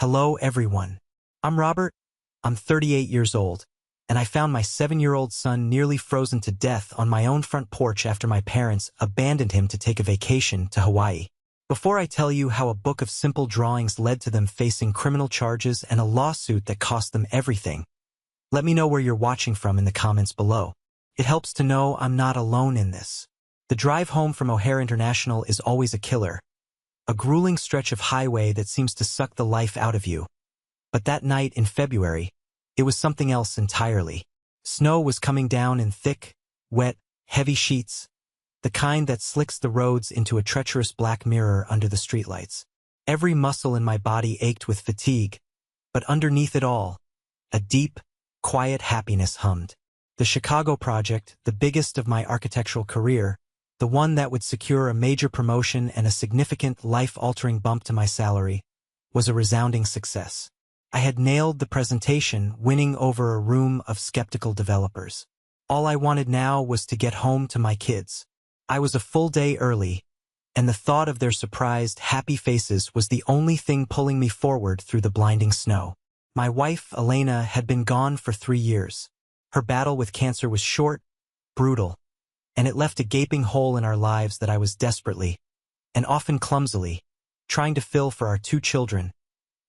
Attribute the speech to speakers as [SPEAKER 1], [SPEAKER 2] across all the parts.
[SPEAKER 1] Hello, everyone. I'm Robert. I'm 38 years old, and I found my 7-year-old son nearly frozen to death on my own front porch after my parents abandoned him to take a vacation to Hawaii. Before I tell you how a book of simple drawings led to them facing criminal charges and a lawsuit that cost them everything, let me know where you're watching from in the comments below. It helps to know I'm not alone in this. The drive home from O'Hare International is always a killer. A grueling stretch of highway that seems to suck the life out of you. But that night in February, it was something else entirely. Snow was coming down in thick, wet, heavy sheets, the kind that slicks the roads into a treacherous black mirror under the streetlights. Every muscle in my body ached with fatigue, but underneath it all, a deep, quiet happiness hummed. The Chicago project, the biggest of my architectural career, the one that would secure a major promotion and a significant life-altering bump to my salary, was a resounding success. I had nailed the presentation, winning over a room of skeptical developers. All I wanted now was to get home to my kids. I was a full day early, and the thought of their surprised, happy faces was the only thing pulling me forward through the blinding snow. My wife, Elena, had been gone for 3 years. Her battle with cancer was short, brutal, and it left a gaping hole in our lives that I was desperately, and often clumsily, trying to fill for our 2 children,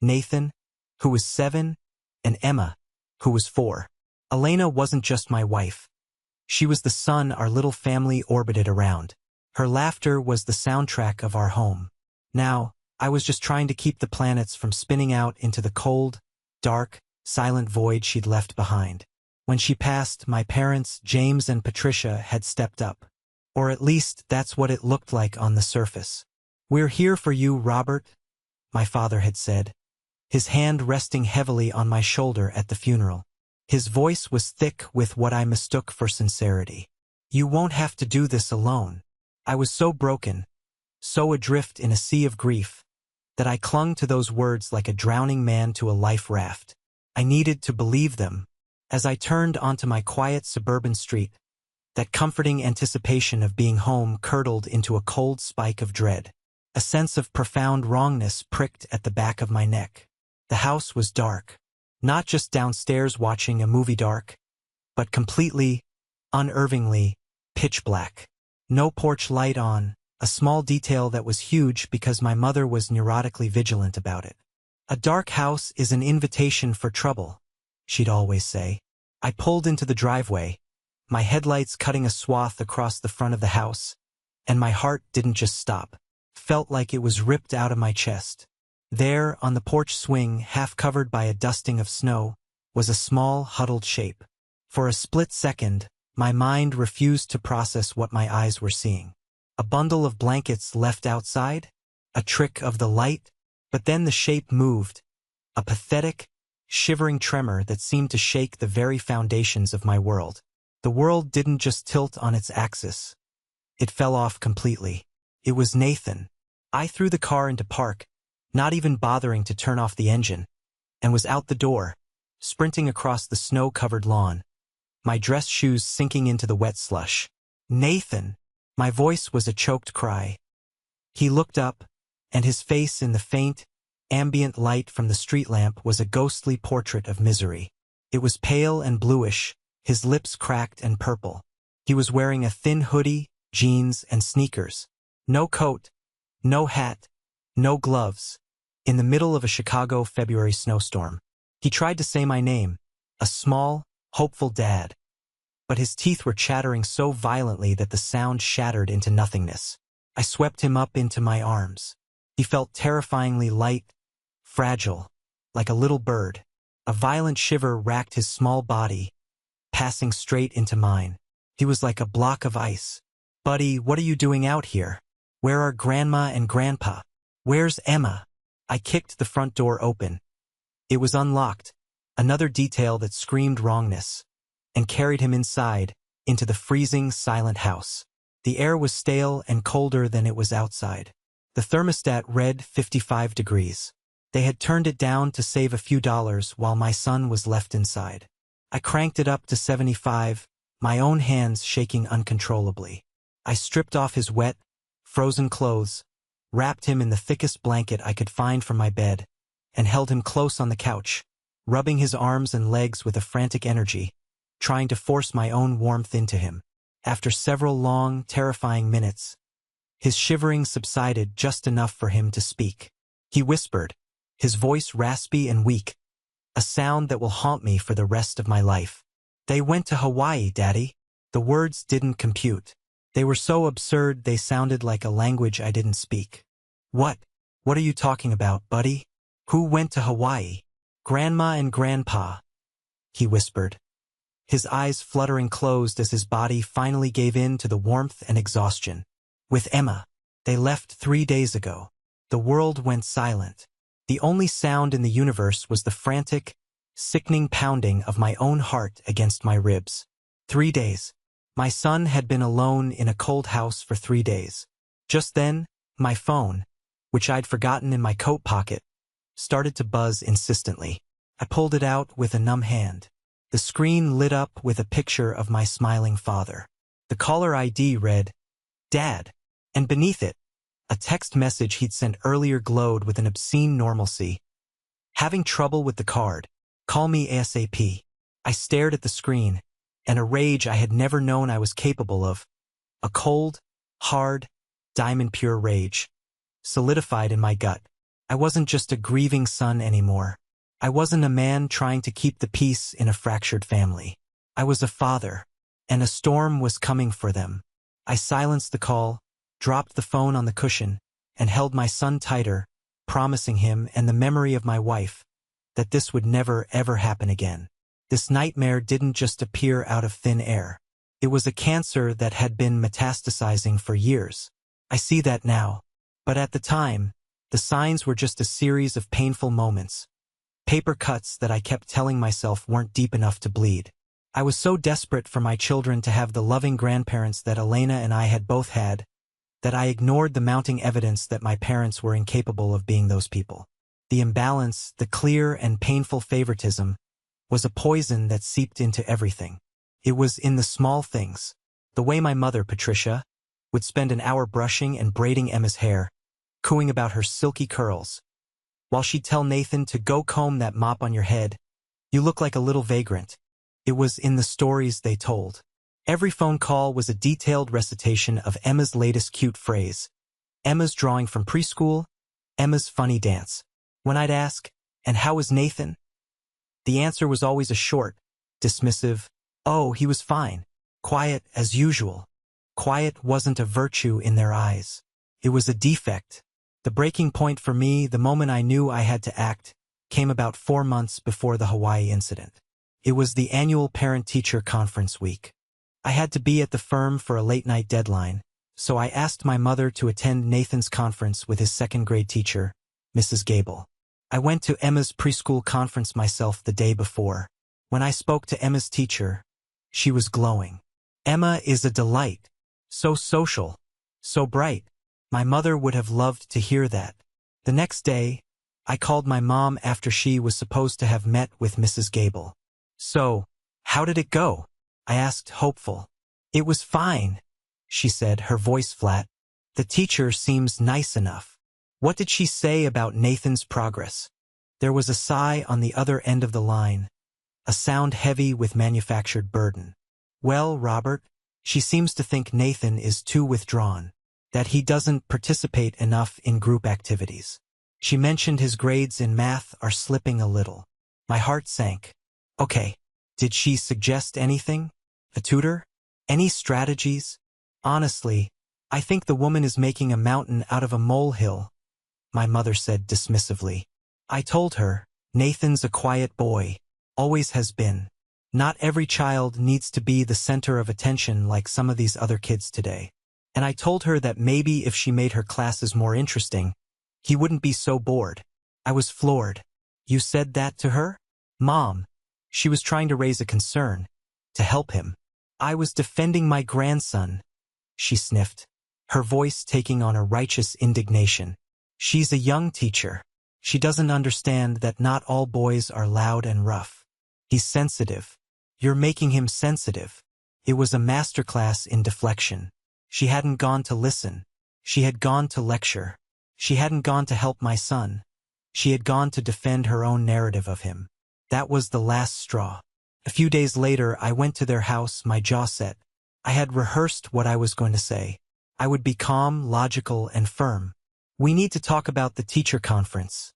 [SPEAKER 1] Nathan, who was 7, and Emma, who was 4. Elena wasn't just my wife. She was the sun our little family orbited around. Her laughter was the soundtrack of our home. Now, I was just trying to keep the planets from spinning out into the cold, dark, silent void she'd left behind. When she passed, my parents, James and Patricia, had stepped up. Or at least that's what it looked like on the surface. "We're here for you, Robert," my father had said, his hand resting heavily on my shoulder at the funeral. His voice was thick with what I mistook for sincerity. "You won't have to do this alone." I was so broken, so adrift in a sea of grief, that I clung to those words like a drowning man to a life raft. I needed to believe them. As I turned onto my quiet suburban street, that comforting anticipation of being home curdled into a cold spike of dread. A sense of profound wrongness pricked at the back of my neck. The house was dark. Not just downstairs watching a movie dark, but completely, unnervingly, pitch black. No porch light on, a small detail that was huge because my mother was neurotically vigilant about it. "A dark house is an invitation for trouble," she'd always say. I pulled into the driveway, my headlights cutting a swath across the front of the house, and my heart didn't just stop. Felt like it was ripped out of my chest. There, on the porch swing, half covered by a dusting of snow, was a small, huddled shape. For a split second, my mind refused to process what my eyes were seeing. A bundle of blankets left outside? A trick of the light? But then the shape moved, a pathetic, shivering tremor that seemed to shake the very foundations of my world. The world didn't just tilt on its axis. It fell off completely. It was Nathan. I threw the car into park, not even bothering to turn off the engine, and was out the door, sprinting across the snow-covered lawn, my dress shoes sinking into the wet slush. "Nathan!" My voice was a choked cry. He looked up, and his face in the faint, ambient light from the street lamp was a ghostly portrait of misery. It was pale and bluish, his lips cracked and purple. He was wearing a thin hoodie, jeans, and sneakers. No coat, no hat, no gloves. In the middle of a Chicago February snowstorm. He tried to say my name, a small, hopeful dad. But his teeth were chattering so violently that the sound shattered into nothingness. I swept him up into my arms. He felt terrifyingly light, fragile, like a little bird. A violent shiver racked his small body, passing straight into mine. He was like a block of ice. "Buddy, what are you doing out here? Where are Grandma and Grandpa? Where's Emma?" I kicked the front door open. It was unlocked, another detail that screamed wrongness, and carried him inside, into the freezing, silent house. The air was stale and colder than it was outside. The thermostat read 55 degrees. They had turned it down to save a few dollars while my son was left inside. I cranked it up to 75, my own hands shaking uncontrollably. I stripped off his wet, frozen clothes, wrapped him in the thickest blanket I could find from my bed, and held him close on the couch, rubbing his arms and legs with a frantic energy, trying to force my own warmth into him. After several long, terrifying minutes, his shivering subsided just enough for him to speak. He whispered, his voice raspy and weak, a sound that will haunt me for the rest of my life. "They went to Hawaii, Daddy." The words didn't compute. They were so absurd they sounded like a language I didn't speak. What? What are you talking about, buddy? Who went to Hawaii?" "Grandma and Grandpa," he whispered, his eyes fluttering closed as his body finally gave in to the warmth and exhaustion. "With Emma. They left 3 days ago." The world went silent. The only sound in the universe was the frantic, sickening pounding of my own heart against my ribs. 3 days. My son had been alone in a cold house for 3 days. Just then, my phone, which I'd forgotten in my coat pocket, started to buzz insistently. I pulled it out with a numb hand. The screen lit up with a picture of my smiling father. The caller ID read, "Dad," and beneath it, a text message he'd sent earlier glowed with an obscene normalcy. "Having trouble with the card. Call me ASAP." I stared at the screen, and a rage I had never known I was capable of, a cold, hard, diamond-pure rage, solidified in my gut. I wasn't just a grieving son anymore. I wasn't a man trying to keep the peace in a fractured family. I was a father, and a storm was coming for them. I silenced the call, dropped the phone on the cushion, and held my son tighter, promising him and the memory of my wife that this would never ever happen again. This nightmare didn't just appear out of thin air. It was a cancer that had been metastasizing for years. I see that now. But at the time, the signs were just a series of painful moments, paper cuts that I kept telling myself weren't deep enough to bleed. I was so desperate for my children to have the loving grandparents that Elena and I had both had, that I ignored the mounting evidence that my parents were incapable of being those people. The imbalance, the clear and painful favoritism, was a poison that seeped into everything. It was in the small things. The way my mother, Patricia, would spend an hour brushing and braiding Emma's hair, cooing about her silky curls, while she'd tell Nathan to go comb that mop on your head. "You look like a little vagrant." It was in the stories they told. Every phone call was a detailed recitation of Emma's latest cute phrase, Emma's drawing from preschool, Emma's funny dance. When I'd ask, "And how is Nathan?" the answer was always a short, dismissive, "Oh, he was fine. Quiet as usual." Quiet wasn't a virtue in their eyes. It was a defect. The breaking point for me, the moment I knew I had to act, came about 4 months before the Hawaii incident. It was the annual parent-teacher conference week. I had to be at the firm for a late-night deadline, so I asked my mother to attend Nathan's conference with his second-grade teacher, Mrs. Gable. I went to Emma's preschool conference myself the day before. When I spoke to Emma's teacher, she was glowing. "Emma is a delight. So social. So bright." My mother would have loved to hear that. The next day, I called my mom after she was supposed to have met with Mrs. Gable. "So, how did it go?" I asked, hopeful. "It was fine," she said, her voice flat. "The teacher seems nice enough." "What did she say about Nathan's progress?" There was a sigh on the other end of the line, a sound heavy with manufactured burden. "Well, Robert, she seems to think Nathan is too withdrawn, that he doesn't participate enough in group activities. She mentioned his grades in math are slipping a little." My heart sank. Okay, did she suggest anything? A tutor? Any strategies? "Honestly, I think the woman is making a mountain out of a molehill," my mother said dismissively. I told her, "Nathan's a quiet boy, always has been. Not every child needs to be the center of attention like some of these other kids today." And I told her that maybe if she made her classes more interesting, he wouldn't be so bored. I was floored. "You said that to her?" "Mom." She was trying to raise a concern, to help him. "I was defending my grandson," she sniffed, her voice taking on a righteous indignation. "She's a young teacher. She doesn't understand that not all boys are loud and rough. He's sensitive. You're making him sensitive." It was a masterclass in deflection. She hadn't gone to listen. She had gone to lecture. She hadn't gone to help my son. She had gone to defend her own narrative of him. That was the last straw. A few days later, I went to their house, my jaw set. I had rehearsed what I was going to say. I would be calm, logical, and firm. "We need to talk about the teacher conference,"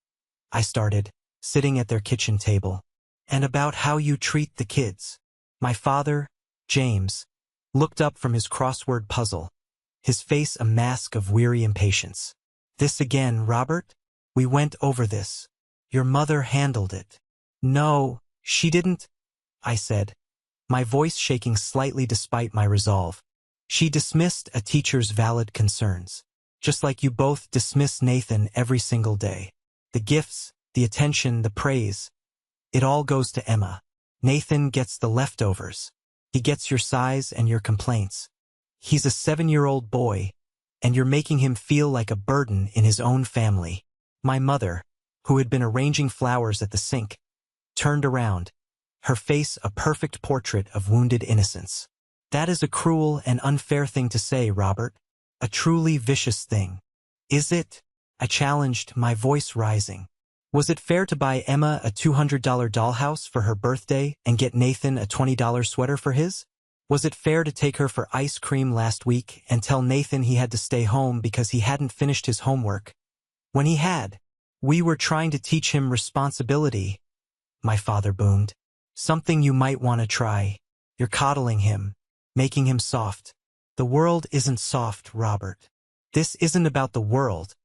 [SPEAKER 1] I started, sitting at their kitchen table. "And about how you treat the kids." My father, James, looked up from his crossword puzzle, his face a mask of weary impatience. "This again, Robert? We went over this. Your mother handled it." "No, she didn't," I said, my voice shaking slightly despite my resolve. "She dismissed a teacher's valid concerns, just like you both dismiss Nathan every single day. The gifts, the attention, the praise, it all goes to Emma. Nathan gets the leftovers. He gets your sighs and your complaints. He's a 7-year-old boy, and you're making him feel like a burden in his own family." My mother, who had been arranging flowers at the sink, turned around, her face a perfect portrait of wounded innocence. "That is a cruel and unfair thing to say, Robert. A truly vicious thing." "Is it?" I challenged, my voice rising. "Was it fair to buy Emma a $200 dollhouse for her birthday and get Nathan a $20 sweater for his? Was it fair to take her for ice cream last week and tell Nathan he had to stay home because he hadn't finished his homework, when he had? We were trying to teach him responsibility," my father boomed. "Something you might want to try. You're coddling him, making him soft." "The world isn't soft, Robert. This isn't about the world.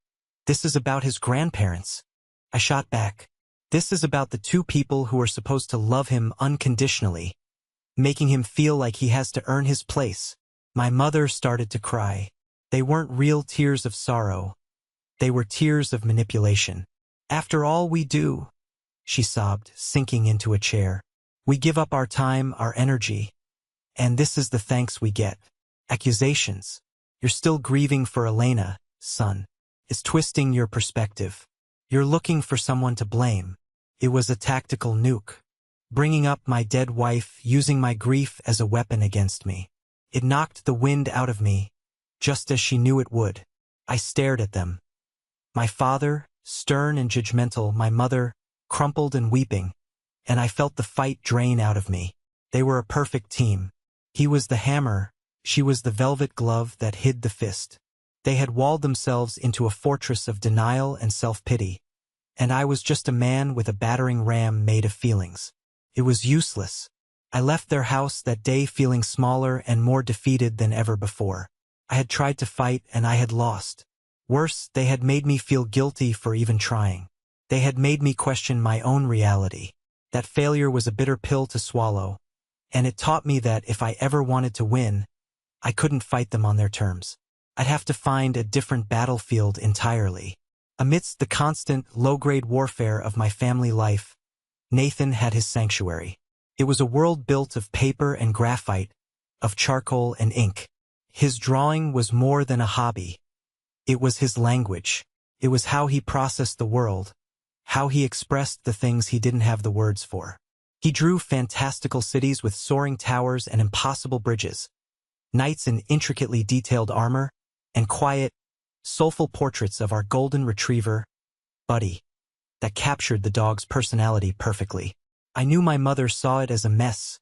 [SPEAKER 1] This is about his grandparents," I shot back. "This is about the two people who are supposed to love him unconditionally, making him feel like he has to earn his place." My mother started to cry. They weren't real tears of sorrow. They were tears of manipulation. "After all we do," she sobbed, sinking into a chair. "We give up our time, our energy. And this is the thanks we get. Accusations. You're still grieving for Elena, son. It's twisting your perspective. You're looking for someone to blame. It was a tactical nuke. Bringing up my dead wife, using my grief as a weapon against me. It knocked the wind out of me, just as she knew it would." I stared at them. My father, stern and judgmental, my mother, crumpled and weeping, and I felt the fight drain out of me. They were a perfect team. He was the hammer, she was the velvet glove that hid the fist. They had walled themselves into a fortress of denial and self-pity, and I was just a man with a battering ram made of feelings. It was useless. I left their house that day feeling smaller and more defeated than ever before. I had tried to fight and I had lost. Worse, they had made me feel guilty for even trying. They had made me question my own reality. That failure was a bitter pill to swallow, and it taught me that if I ever wanted to win, I couldn't fight them on their terms. I'd have to find a different battlefield entirely. Amidst the constant, low-grade warfare of my family life, Nathan had his sanctuary. It was a world built of paper and graphite, of charcoal and ink. His drawing was more than a hobby. It was his language. It was how he processed the world, how he expressed the things he didn't have the words for. He drew fantastical cities with soaring towers and impossible bridges, knights in intricately detailed armor, and quiet, soulful portraits of our golden retriever, Buddy, that captured the dog's personality perfectly. I knew my mother saw it as a mess,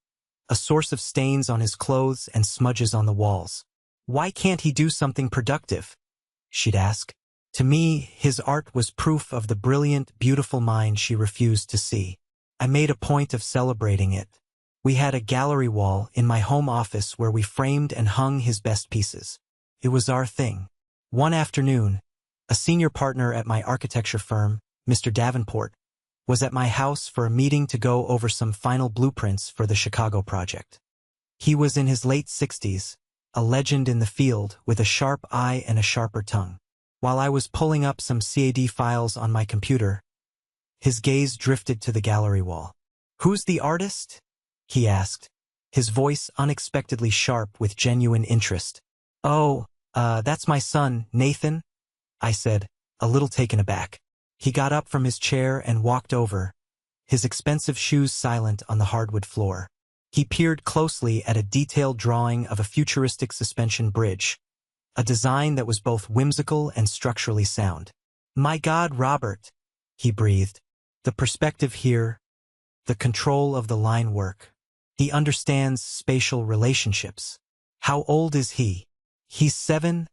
[SPEAKER 1] a source of stains on his clothes and smudges on the walls. "Why can't he do something productive?" she'd ask. To me, his art was proof of the brilliant, beautiful mind she refused to see. I made a point of celebrating it. We had a gallery wall in my home office where we framed and hung his best pieces. It was our thing. One afternoon, a senior partner at my architecture firm, Mr. Davenport, was at my house for a meeting to go over some final blueprints for the Chicago project. He was in his late 60s, a legend in the field with a sharp eye and a sharper tongue. While I was pulling up some CAD files on my computer, his gaze drifted to the gallery wall. "Who's the artist?" he asked, his voice unexpectedly sharp with genuine interest. "Oh, that's my son, Nathan," I said, a little taken aback. He got up from his chair and walked over, his expensive shoes silent on the hardwood floor. He peered closely at a detailed drawing of a futuristic suspension bridge, a design that was both whimsical and structurally sound. "My God, Robert, he breathed. The perspective here, the control of the line work. He understands spatial relationships. How old is he? He's 7,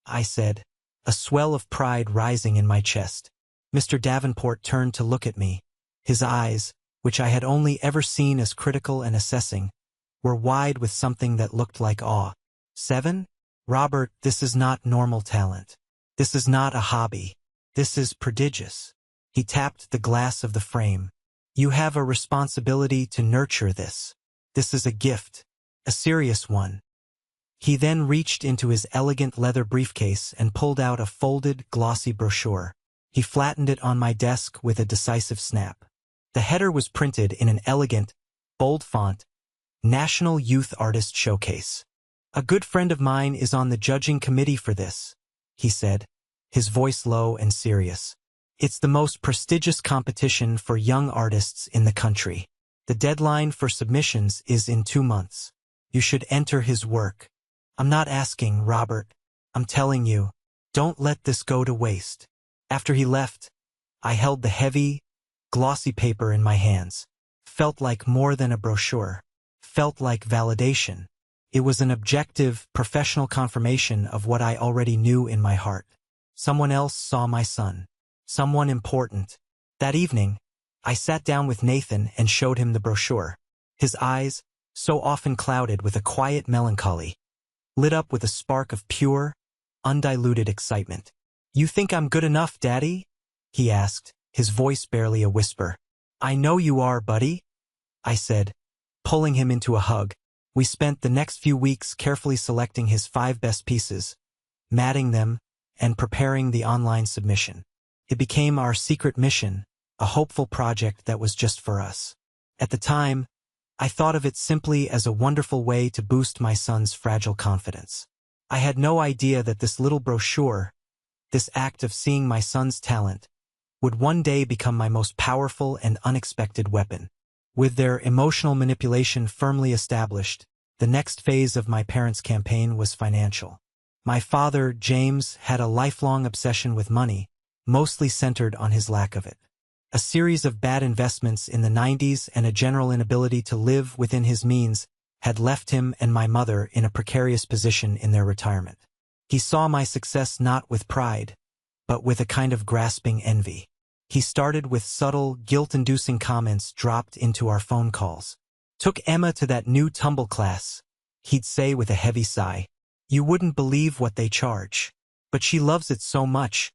[SPEAKER 1] I said, a swell of pride rising in my chest. Mr. Davenport turned to look at me. His eyes, which I had only ever seen as critical and assessing, were wide with something that looked like awe. 7? Robert, this is not normal talent. This is not a hobby. This is prodigious. He tapped the glass of the frame. You have a responsibility to nurture this. This is a gift, a serious one. He then reached into his elegant leather briefcase and pulled out a folded, glossy brochure. He flattened it on my desk with a decisive snap. The header was printed in an elegant, bold font, National Youth Artist Showcase. A good friend of mine is on the judging committee for this, he said, his voice low and serious. It's the most prestigious competition for young artists in the country. The deadline for submissions is in 2 months. You should enter his work. I'm not asking, Robert. I'm telling you, don't let this go to waste. After he left, I held the heavy, glossy paper in my hands. Felt like more than a brochure. Felt like validation. It was an objective, professional confirmation of what I already knew in my heart. Someone else saw my son. Someone important. That evening, I sat down with Nathan and showed him the brochure. His eyes, so often clouded with a quiet melancholy, lit up with a spark of pure, undiluted excitement. You think I'm good enough, Daddy? He asked, his voice barely a whisper. I know you are, buddy, I said, pulling him into a hug. We spent the next few weeks carefully selecting his 5 best pieces, matting them, and preparing the online submission. It became our secret mission, a hopeful project that was just for us. At the time, I thought of it simply as a wonderful way to boost my son's fragile confidence. I had no idea that this little brochure, this act of seeing my son's talent, would one day become my most powerful and unexpected weapon. With their emotional manipulation firmly established, the next phase of my parents' campaign was financial. My father, James, had a lifelong obsession with money, mostly centered on his lack of it. A series of bad investments in the 90s and a general inability to live within his means had left him and my mother in a precarious position in their retirement. He saw my success not with pride, but with a kind of grasping envy. He started with subtle, guilt-inducing comments dropped into our phone calls. Took Emma to that new tumble class, he'd say with a heavy sigh. You wouldn't believe what they charge. But she loves it so much.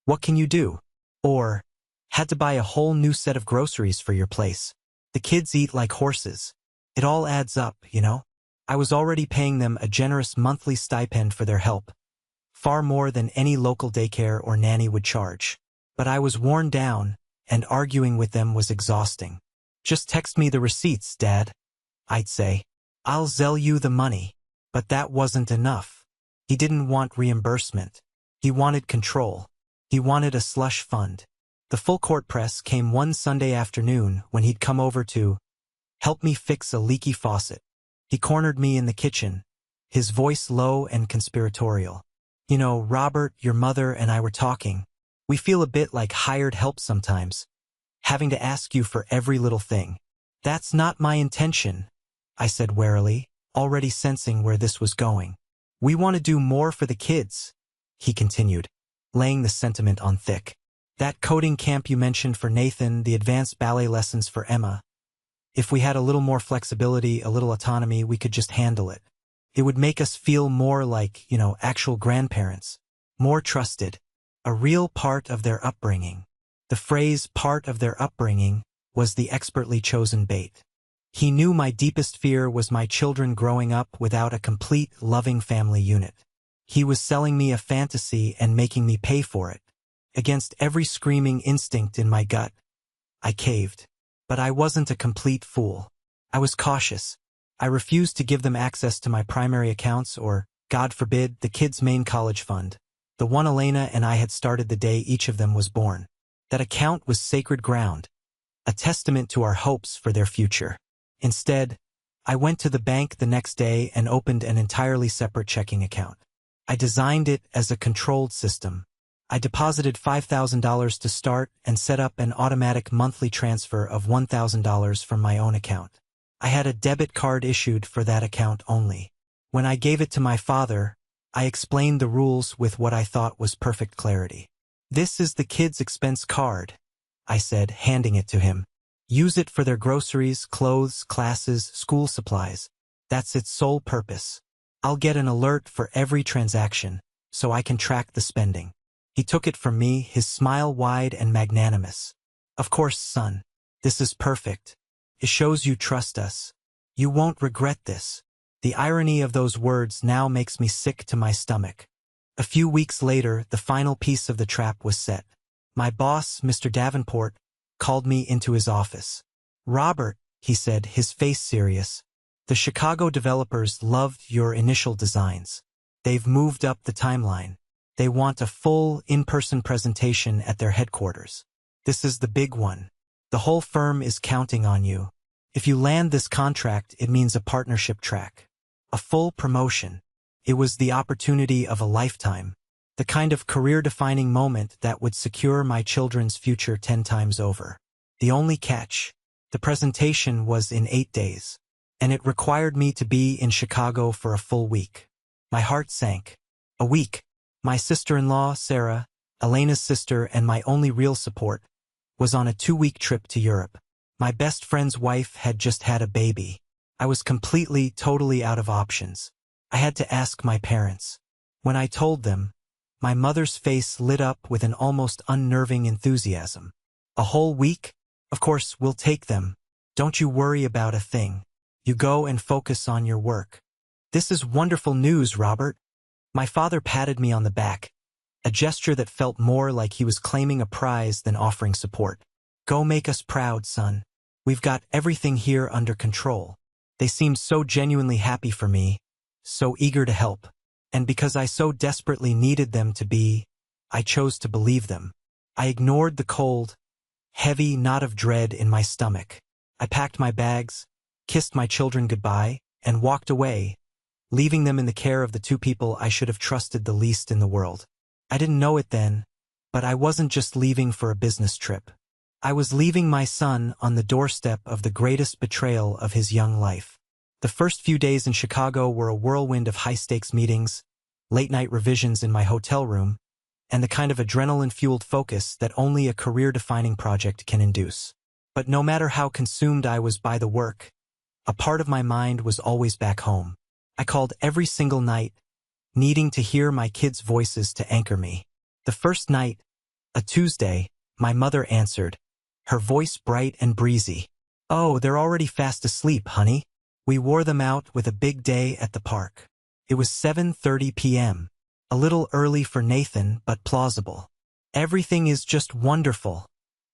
[SPEAKER 1] What can you do? Or, had to buy a whole new set of groceries for your place. The kids eat like horses. It all adds up, you know? I was already paying them a generous monthly stipend for their help, far more than any local daycare or nanny would charge. But I was worn down, and arguing with them was exhausting. Just text me the receipts, Dad, I'd say. I'll Zelle you the money. But that wasn't enough. He didn't want reimbursement. He wanted control. He wanted a slush fund. The full court press came one Sunday afternoon when he'd come over to help me fix a leaky faucet. He cornered me in the kitchen, his voice low and conspiratorial. You know, Robert, your mother and I were talking. We feel a bit like hired help sometimes, having to ask you for every little thing. That's not my intention, I said warily, already sensing where this was going. We want to do more for the kids, he continued, laying the sentiment on thick. That coding camp you mentioned for Nathan, the advanced ballet lessons for Emma. If we had a little more flexibility, a little autonomy, we could just handle it. It would make us feel more like, actual grandparents, more trusted, a real part of their upbringing. The phrase part of their upbringing was the expertly chosen bait. He knew my deepest fear was my children growing up without a complete, loving family unit. He was selling me a fantasy and making me pay for it. Against every screaming instinct in my gut, I caved. But I wasn't a complete fool. I was cautious. I refused to give them access to my primary accounts or, God forbid, the kids' main college fund, the one Elena and I had started the day each of them was born. That account was sacred ground, a testament to our hopes for their future. Instead, I went to the bank the next day and opened an entirely separate checking account. I designed it as a controlled system, I deposited $5,000 to start and set up an automatic monthly transfer of $1,000 from my own account. I had a debit card issued for that account only. When I gave it to my father, I explained the rules with what I thought was perfect clarity. "This is the kids' expense card," I said, handing it to him. "Use it for their groceries, clothes, classes, school supplies. That's its sole purpose. I'll get an alert for every transaction, so I can track the spending." He took it from me, his smile wide and magnanimous. "Of course, son. This is perfect. It shows you trust us. You won't regret this." The irony of those words now makes me sick to my stomach. A few weeks later, the final piece of the trap was set. My boss, Mr. Davenport, called me into his office. "Robert," he said, his face serious, "the Chicago developers loved your initial designs. They've moved up the timeline. They want a full, in-person presentation at their headquarters. This is the big one. The whole firm is counting on you. If you land this contract, it means a partnership track. A full promotion. It was the opportunity of a lifetime. The kind of career-defining moment that would secure my children's future 10 times over. The only catch: the presentation was in 8 days, and it required me to be in Chicago for a full week. My heart sank. A week. My sister-in-law, Sarah, Elena's sister and my only real support, was on a 2-week trip to Europe. My best friend's wife had just had a baby. I was completely, totally out of options. I had to ask my parents. When I told them, my mother's face lit up with an almost unnerving enthusiasm. "A whole week? Of course, we'll take them. Don't you worry about a thing. You go and focus on your work." "This is wonderful news, Robert." My father patted me on the back, a gesture that felt more like he was claiming a prize than offering support. "Go make us proud, son. We've got everything here under control." They seemed so genuinely happy for me, so eager to help. And because I so desperately needed them to be, I chose to believe them. I ignored the cold, heavy knot of dread in my stomach. I packed my bags, kissed my children goodbye, and walked away, leaving them in the care of the 2 people I should have trusted the least in the world. I didn't know it then, but I wasn't just leaving for a business trip. I was leaving my son on the doorstep of the greatest betrayal of his young life. The first few days in Chicago were a whirlwind of high-stakes meetings, late-night revisions in my hotel room, and the kind of adrenaline-fueled focus that only a career-defining project can induce. But no matter how consumed I was by the work, a part of my mind was always back home. I called every single night, needing to hear my kids' voices to anchor me. The first night, a Tuesday, my mother answered, her voice bright and breezy. "Oh, they're already fast asleep, honey. We wore them out with a big day at the park." It was 7:30 p.m., a little early for Nathan, but plausible. "Everything is just wonderful,"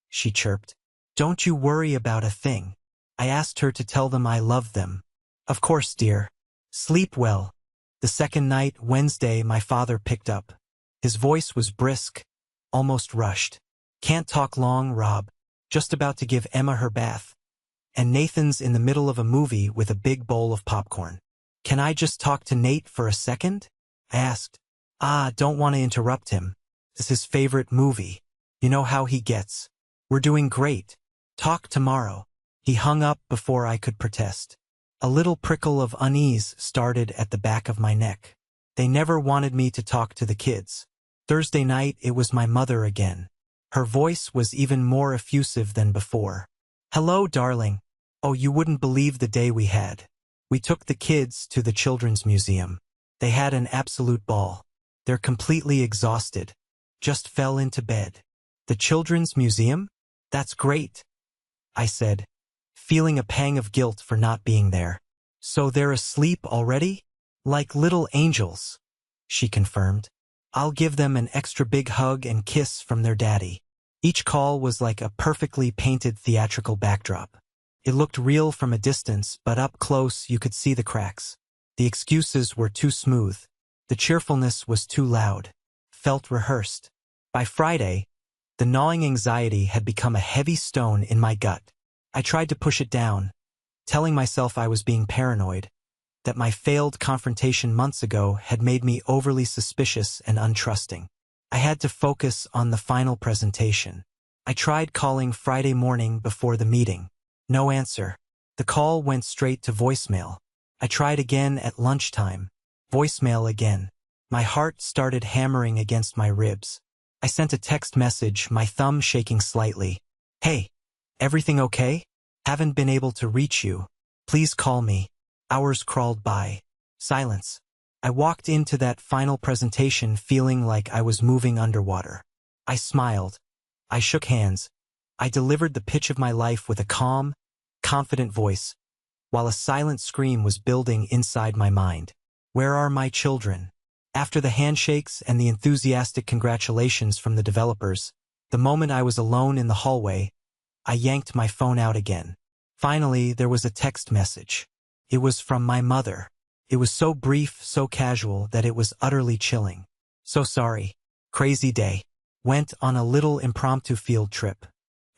[SPEAKER 1] she chirped. "Don't you worry about a thing." I asked her to tell them I loved them. "Of course, dear. Sleep well." The second night, Wednesday, my father picked up. His voice was brisk, almost rushed. "Can't talk long, Rob. Just about to give Emma her bath. And Nathan's in the middle of a movie with a big bowl of popcorn. Can I just talk to Nate for a second?" I asked. Don't want to interrupt him. It's his favorite movie. You know how he gets. We're doing great. Talk tomorrow." He hung up before I could protest. A little prickle of unease started at the back of my neck. They never wanted me to talk to the kids. Thursday night, it was my mother again. Her voice was even more effusive than before. "Hello, darling. Oh, you wouldn't believe the day we had. We took the kids to the Children's Museum. They had an absolute ball. They're completely exhausted. Just fell into bed." "The Children's Museum? That's great," I said, feeling a pang of guilt for not being there. "So they're asleep already? Like little angels," she confirmed. "I'll give them an extra big hug and kiss from their daddy." Each call was like a perfectly painted theatrical backdrop. It looked real from a distance, but up close you could see the cracks. The excuses were too smooth. The cheerfulness was too loud. Felt rehearsed. By Friday, the gnawing anxiety had become a heavy stone in my gut. I tried to push it down, telling myself I was being paranoid, that my failed confrontation months ago had made me overly suspicious and untrusting. I had to focus on the final presentation. I tried calling Friday morning before the meeting. No answer. The call went straight to voicemail. I tried again at lunchtime. Voicemail again. My heart started hammering against my ribs. I sent a text message, my thumb shaking slightly. Hey, everything okay? Haven't been able to reach you. Please call me. Hours crawled by. Silence. I walked into that final presentation feeling like I was moving underwater. I smiled. I shook hands. I delivered the pitch of my life with a calm, confident voice, while a silent scream was building inside my mind. Where are my children? After the handshakes and the enthusiastic congratulations from the developers, the moment I was alone in the hallway, I yanked my phone out again. Finally, there was a text message. It was from my mother. It was so brief, so casual that it was utterly chilling. So sorry. Crazy day. Went on a little impromptu field trip.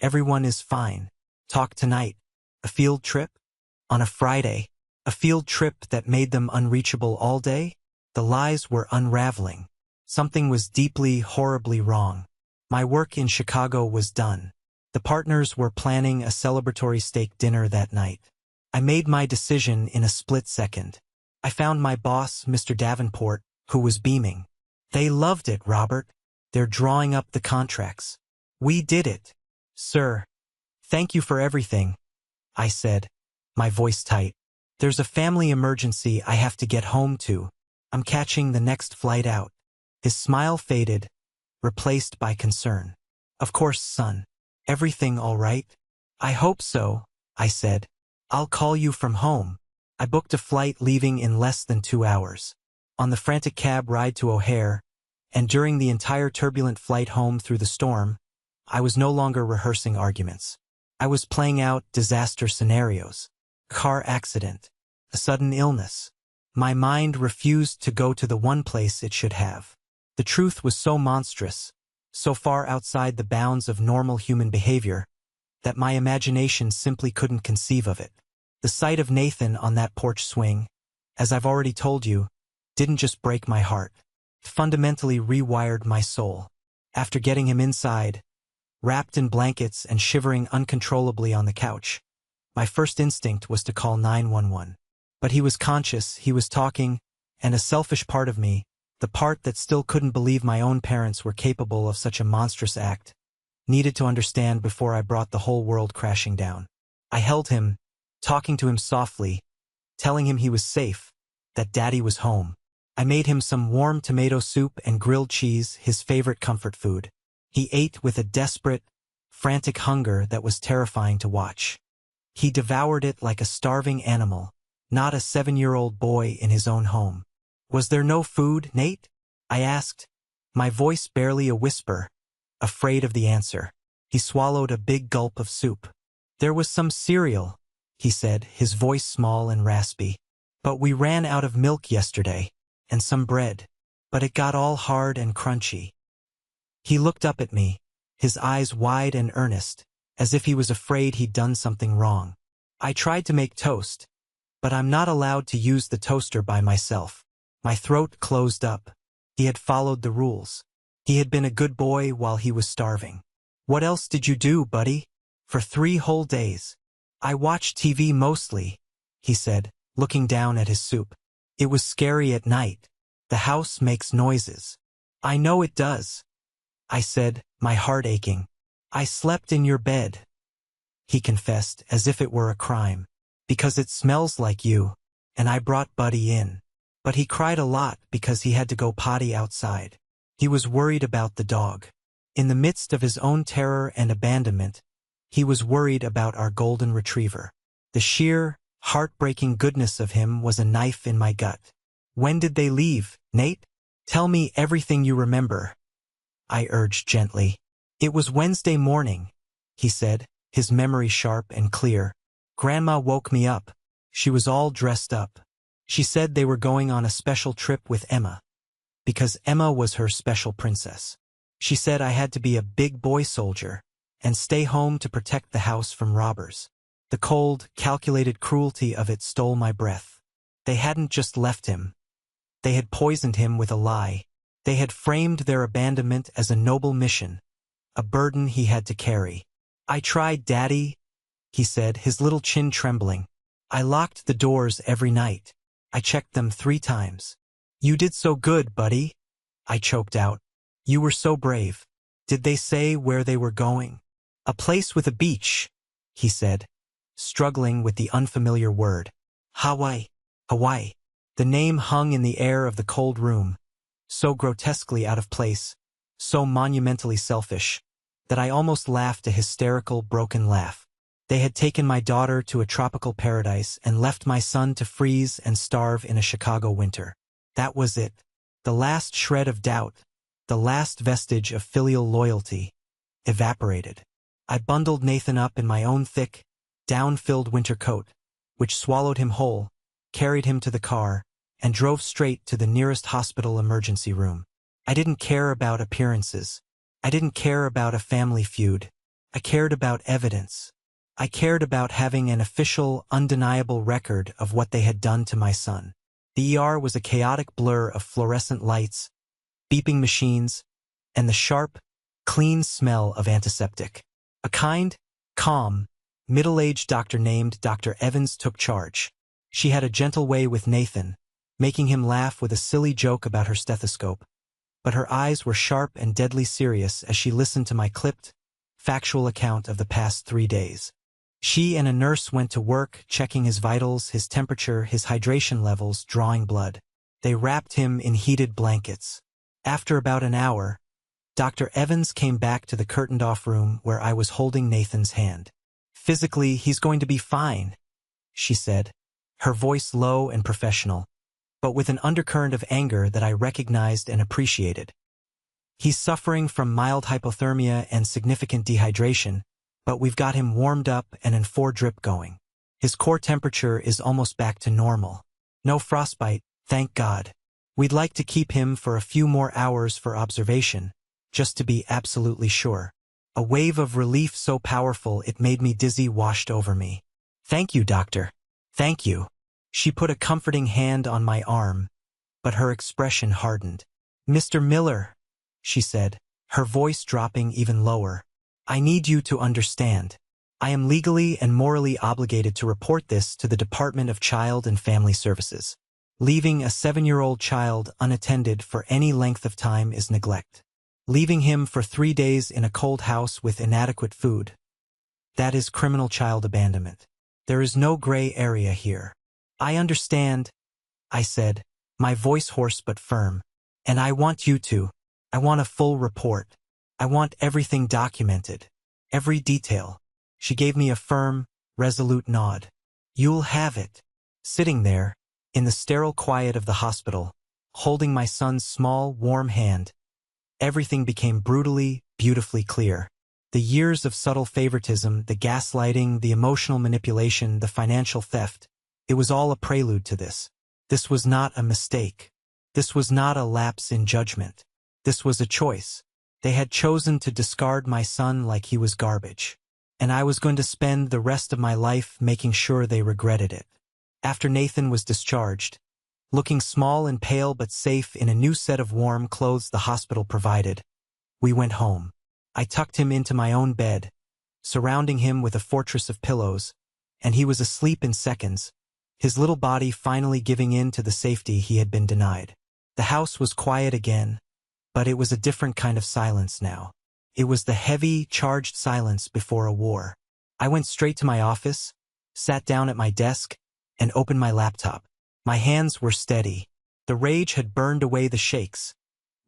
[SPEAKER 1] Everyone is fine. Talk tonight. A field trip? On a Friday. A field trip that made them unreachable all day? The lies were unraveling. Something was deeply, horribly wrong. My work in Chicago was done. The partners were planning a celebratory steak dinner that night. I made my decision in a split second. I found my boss, Mr. Davenport, who was beaming. They loved it, Robert. They're drawing up the contracts. We did it. Sir. Thank you for everything, I said, my voice tight. There's a family emergency I have to get home to. I'm catching the next flight out. His smile faded, replaced by concern. Of course, son. Everything all right? I hope so, I said. I'll call you from home. I booked a flight leaving in less than 2 hours. On the frantic cab ride to O'Hare, and during the entire turbulent flight home through the storm, I was no longer rehearsing arguments. I was playing out disaster scenarios. Car accident. A sudden illness. My mind refused to go to the one place it should have. The truth was so monstrous, so far outside the bounds of normal human behavior, that my imagination simply couldn't conceive of it. The sight of Nathan on that porch swing, as I've already told you, didn't just break my heart. It fundamentally rewired my soul. After getting him inside, wrapped in blankets and shivering uncontrollably on the couch, my first instinct was to call 911. But he was conscious, he was talking, and a selfish part of me, the part that still couldn't believe my own parents were capable of such a monstrous act, needed to understand before I brought the whole world crashing down. I held him, talking to him softly, telling him he was safe, that Daddy was home. I made him some warm tomato soup and grilled cheese, his favorite comfort food. He ate with a desperate, frantic hunger that was terrifying to watch. He devoured it like a starving animal, not a 7-year-old boy in his own home. Was there no food, Nate? I asked, my voice barely a whisper, afraid of the answer. He swallowed a big gulp of soup. There was some cereal, he said, his voice small and raspy. But we ran out of milk yesterday, and some bread. But it got all hard and crunchy. He looked up at me, his eyes wide and earnest, as if he was afraid he'd done something wrong. I tried to make toast, but I'm not allowed to use the toaster by myself. My throat closed up. He had followed the rules. He had been a good boy while he was starving. What else did you do, buddy? For 3 whole days. I watched TV mostly, he said, looking down at his soup. It was scary at night. The house makes noises. I know it does, I said, my heart aching. I slept in your bed, he confessed, as if it were a crime. Because it smells like you, and I brought Buddy in. But he cried a lot because he had to go potty outside. He was worried about the dog. In the midst of his own terror and abandonment, he was worried about our golden retriever. The sheer, heartbreaking goodness of him was a knife in my gut. When did they leave, Nate? Tell me everything you remember, I urged gently. It was Wednesday morning, he said, his memory sharp and clear. Grandma woke me up. She was all dressed up. She said they were going on a special trip with Emma, because Emma was her special princess. She said I had to be a big boy soldier and stay home to protect the house from robbers. The cold, calculated cruelty of it stole my breath. They hadn't just left him. They had poisoned him with a lie. They had framed their abandonment as a noble mission, a burden he had to carry. "I tried, Daddy," he said, his little chin trembling. "I locked the doors every night. I checked them 3 times. "You did so good, buddy," I choked out. "You were so brave." "Did they say where they were going?" "A place with a beach," he said, struggling with the unfamiliar word. "Hawaii." Hawaii. The name hung in the air of the cold room, so grotesquely out of place, so monumentally selfish, that I almost laughed a hysterical, broken laugh. They had taken my daughter to a tropical paradise and left my son to freeze and starve in a Chicago winter. That was it. The last shred of doubt, the last vestige of filial loyalty, evaporated. I bundled Nathan up in my own thick, down-filled winter coat, which swallowed him whole, carried him to the car, and drove straight to the nearest hospital emergency room. I didn't care about appearances. I didn't care about a family feud. I cared about evidence. I cared about having an official, undeniable record of what they had done to my son. The ER was a chaotic blur of fluorescent lights, beeping machines, and the sharp, clean smell of antiseptic. A kind, calm, middle-aged doctor named Dr. Evans took charge. She had a gentle way with Nathan, making him laugh with a silly joke about her stethoscope, but her eyes were sharp and deadly serious as she listened to my clipped, factual account of the past 3 days. She and a nurse went to work, checking his vitals, his temperature, his hydration levels, drawing blood. They wrapped him in heated blankets. After about an hour, Dr. Evans came back to the curtained-off room where I was holding Nathan's hand. "Physically, he's going to be fine," she said, her voice low and professional, but with an undercurrent of anger that I recognized and appreciated. "He's suffering from mild hypothermia and significant dehydration, but we've got him warmed up and an 4-drip going. His core temperature is almost back to normal. No frostbite, thank God. We'd like to keep him for a few more hours for observation, just to be absolutely sure." A wave of relief so powerful it made me dizzy washed over me. "Thank you, doctor. Thank you." She put a comforting hand on my arm, but her expression hardened. "Mr. Miller," she said, her voice dropping even lower, "I need you to understand. I am legally and morally obligated to report this to the Department of Child and Family Services. Leaving a 7-year-old child unattended for any length of time is neglect. Leaving him for 3 days in a cold house with inadequate food, that is criminal child abandonment. There is no gray area here." "I understand," I said, my voice hoarse but firm. "And I want you to. I want a full report. I want everything documented. Every detail." She gave me a firm, resolute nod. "You'll have it." Sitting there, in the sterile quiet of the hospital, holding my son's small, warm hand, everything became brutally, beautifully clear. The years of subtle favoritism, the gaslighting, the emotional manipulation, the financial theft, it was all a prelude to this. This was not a mistake. This was not a lapse in judgment. This was a choice. They had chosen to discard my son like he was garbage. And I was going to spend the rest of my life making sure they regretted it. After Nathan was discharged, looking small and pale but safe in a new set of warm clothes the hospital provided, we went home. I tucked him into my own bed, surrounding him with a fortress of pillows, and he was asleep in seconds, his little body finally giving in to the safety he had been denied. The house was quiet again, but it was a different kind of silence now. It was the heavy, charged silence before a war. I went straight to my office, sat down at my desk, and opened my laptop. My hands were steady. The rage had burned away the shakes,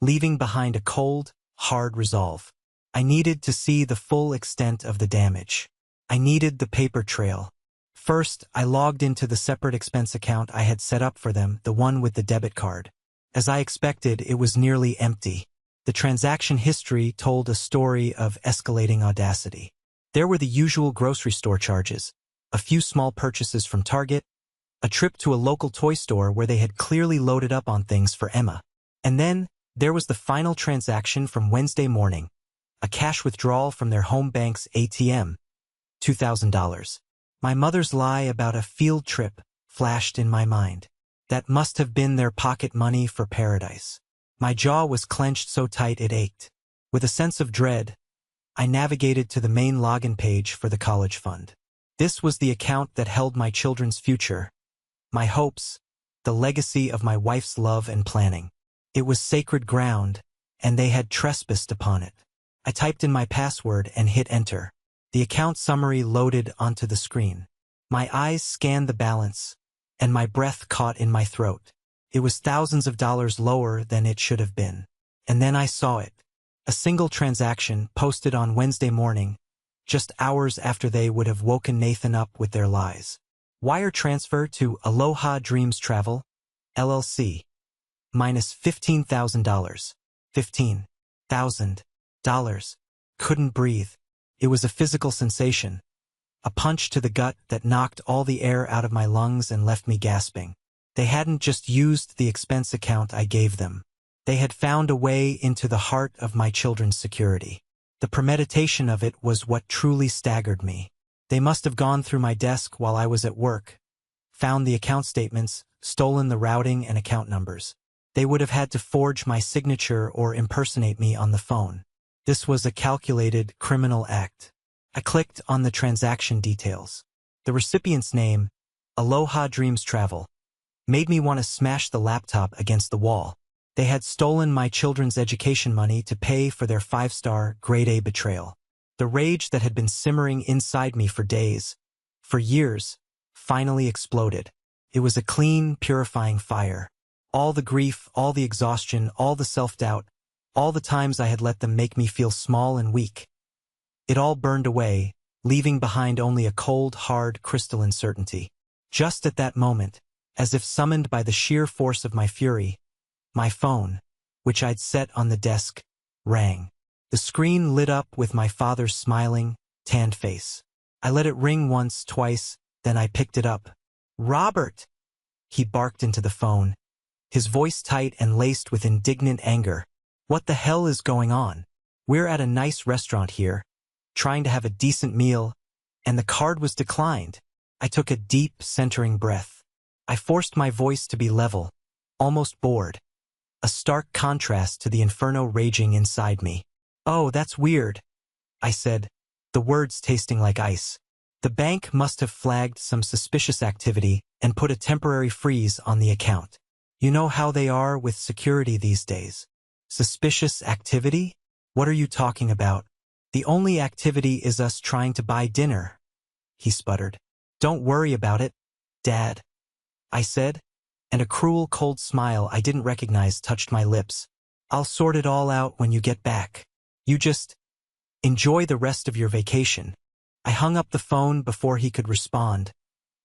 [SPEAKER 1] leaving behind a cold, hard resolve. I needed to see the full extent of the damage. I needed the paper trail. First, I logged into the separate expense account I had set up for them, the one with the debit card. As I expected, it was nearly empty. The transaction history told a story of escalating audacity. There were the usual grocery store charges, a few small purchases from Target, a trip to a local toy store where they had clearly loaded up on things for Emma. And then, there was the final transaction from Wednesday morning, a cash withdrawal from their home bank's ATM, $2,000. My mother's lie about a field trip flashed in my mind. That must have been their pocket money for paradise. My jaw was clenched so tight it ached. With a sense of dread, I navigated to the main login page for the college fund. This was the account that held my children's future, my hopes, the legacy of my wife's love and planning. It was sacred ground, and they had trespassed upon it. I typed in my password and hit enter. The account summary loaded onto the screen. My eyes scanned the balance, and my breath caught in my throat. It was thousands of dollars lower than it should have been. And then I saw it. A single transaction posted on Wednesday morning, just hours after they would have woken Nathan up with their lies. Wire transfer to Aloha Dreams Travel, LLC. Minus $15,000. $15,000. Couldn't breathe. It was a physical sensation. A punch to the gut that knocked all the air out of my lungs and left me gasping. They hadn't just used the expense account I gave them. They had found a way into the heart of my children's security. The premeditation of it was what truly staggered me. They must have gone through my desk while I was at work, found the account statements, stolen the routing and account numbers. They would have had to forge my signature or impersonate me on the phone. This was a calculated criminal act. I clicked on the transaction details. The recipient's name, Aloha Dreams Travel, made me want to smash the laptop against the wall. They had stolen my children's education money to pay for their 5-star grade A betrayal. The rage that had been simmering inside me for days, for years, finally exploded. It was a clean, purifying fire. All the grief, all the exhaustion, all the self-doubt, all the times I had let them make me feel small and weak. It all burned away, leaving behind only a cold, hard, crystalline certainty. Just at that moment, as if summoned by the sheer force of my fury, my phone, which I'd set on the desk, rang. The screen lit up with my father's smiling, tanned face. I let it ring once, twice, then I picked it up. "Robert!" He barked into the phone, his voice tight and laced with indignant anger. "What the hell is going on? We're at a nice restaurant here, trying to have a decent meal, and the card was declined." I took a deep, centering breath. I forced my voice to be level, almost bored. A stark contrast to the inferno raging inside me. "Oh, that's weird," I said, the words tasting like ice. "The bank must have flagged some suspicious activity and put a temporary freeze on the account. You know how they are with security these days." "Suspicious activity? What are you talking about?" "The only activity is us trying to buy dinner," he sputtered. "Don't worry about it, Dad," I said, and a cruel, cold smile I didn't recognize touched my lips. "I'll sort it all out when you get back. You just enjoy the rest of your vacation." I hung up the phone before he could respond,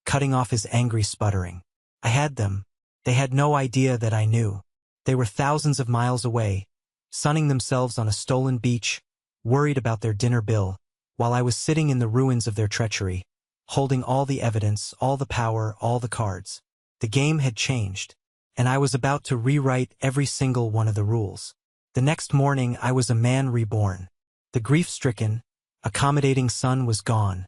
[SPEAKER 1] cutting off his angry sputtering. I had them. They had no idea that I knew. They were thousands of miles away, sunning themselves on a stolen beach, worried about their dinner bill, while I was sitting in the ruins of their treachery, holding all the evidence, all the power, all the cards. The game had changed, and I was about to rewrite every single one of the rules. The next morning I was a man reborn. The grief-stricken, accommodating son was gone,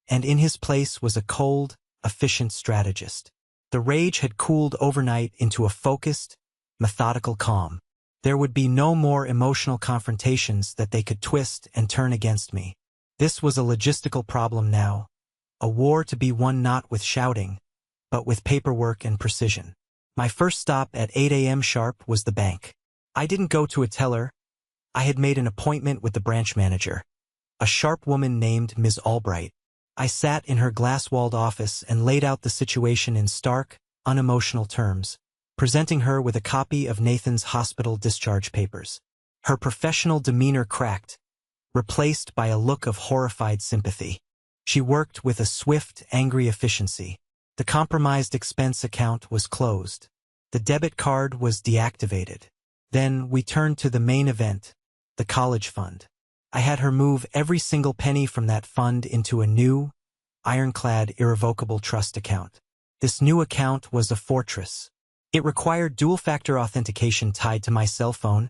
[SPEAKER 1] and in his place was a cold, efficient strategist. The rage had cooled overnight into a focused, methodical calm. There would be no more emotional confrontations that they could twist and turn against me. This was a logistical problem now, a war to be won not with shouting, but with paperwork and precision. My first stop at 8 a.m. sharp was the bank. I didn't go to a teller. I had made an appointment with the branch manager, a sharp woman named Ms. Albright. I sat in her glass-walled office and laid out the situation in stark, unemotional terms, presenting her with a copy of Nathan's hospital discharge papers. Her professional demeanor cracked, replaced by a look of horrified sympathy. She worked with a swift, angry efficiency. The compromised expense account was closed. The debit card was deactivated. Then we turned to the main event, the college fund. I had her move every single penny from that fund into a new, ironclad, irrevocable trust account. This new account was a fortress. It required dual-factor authentication tied to my cell phone,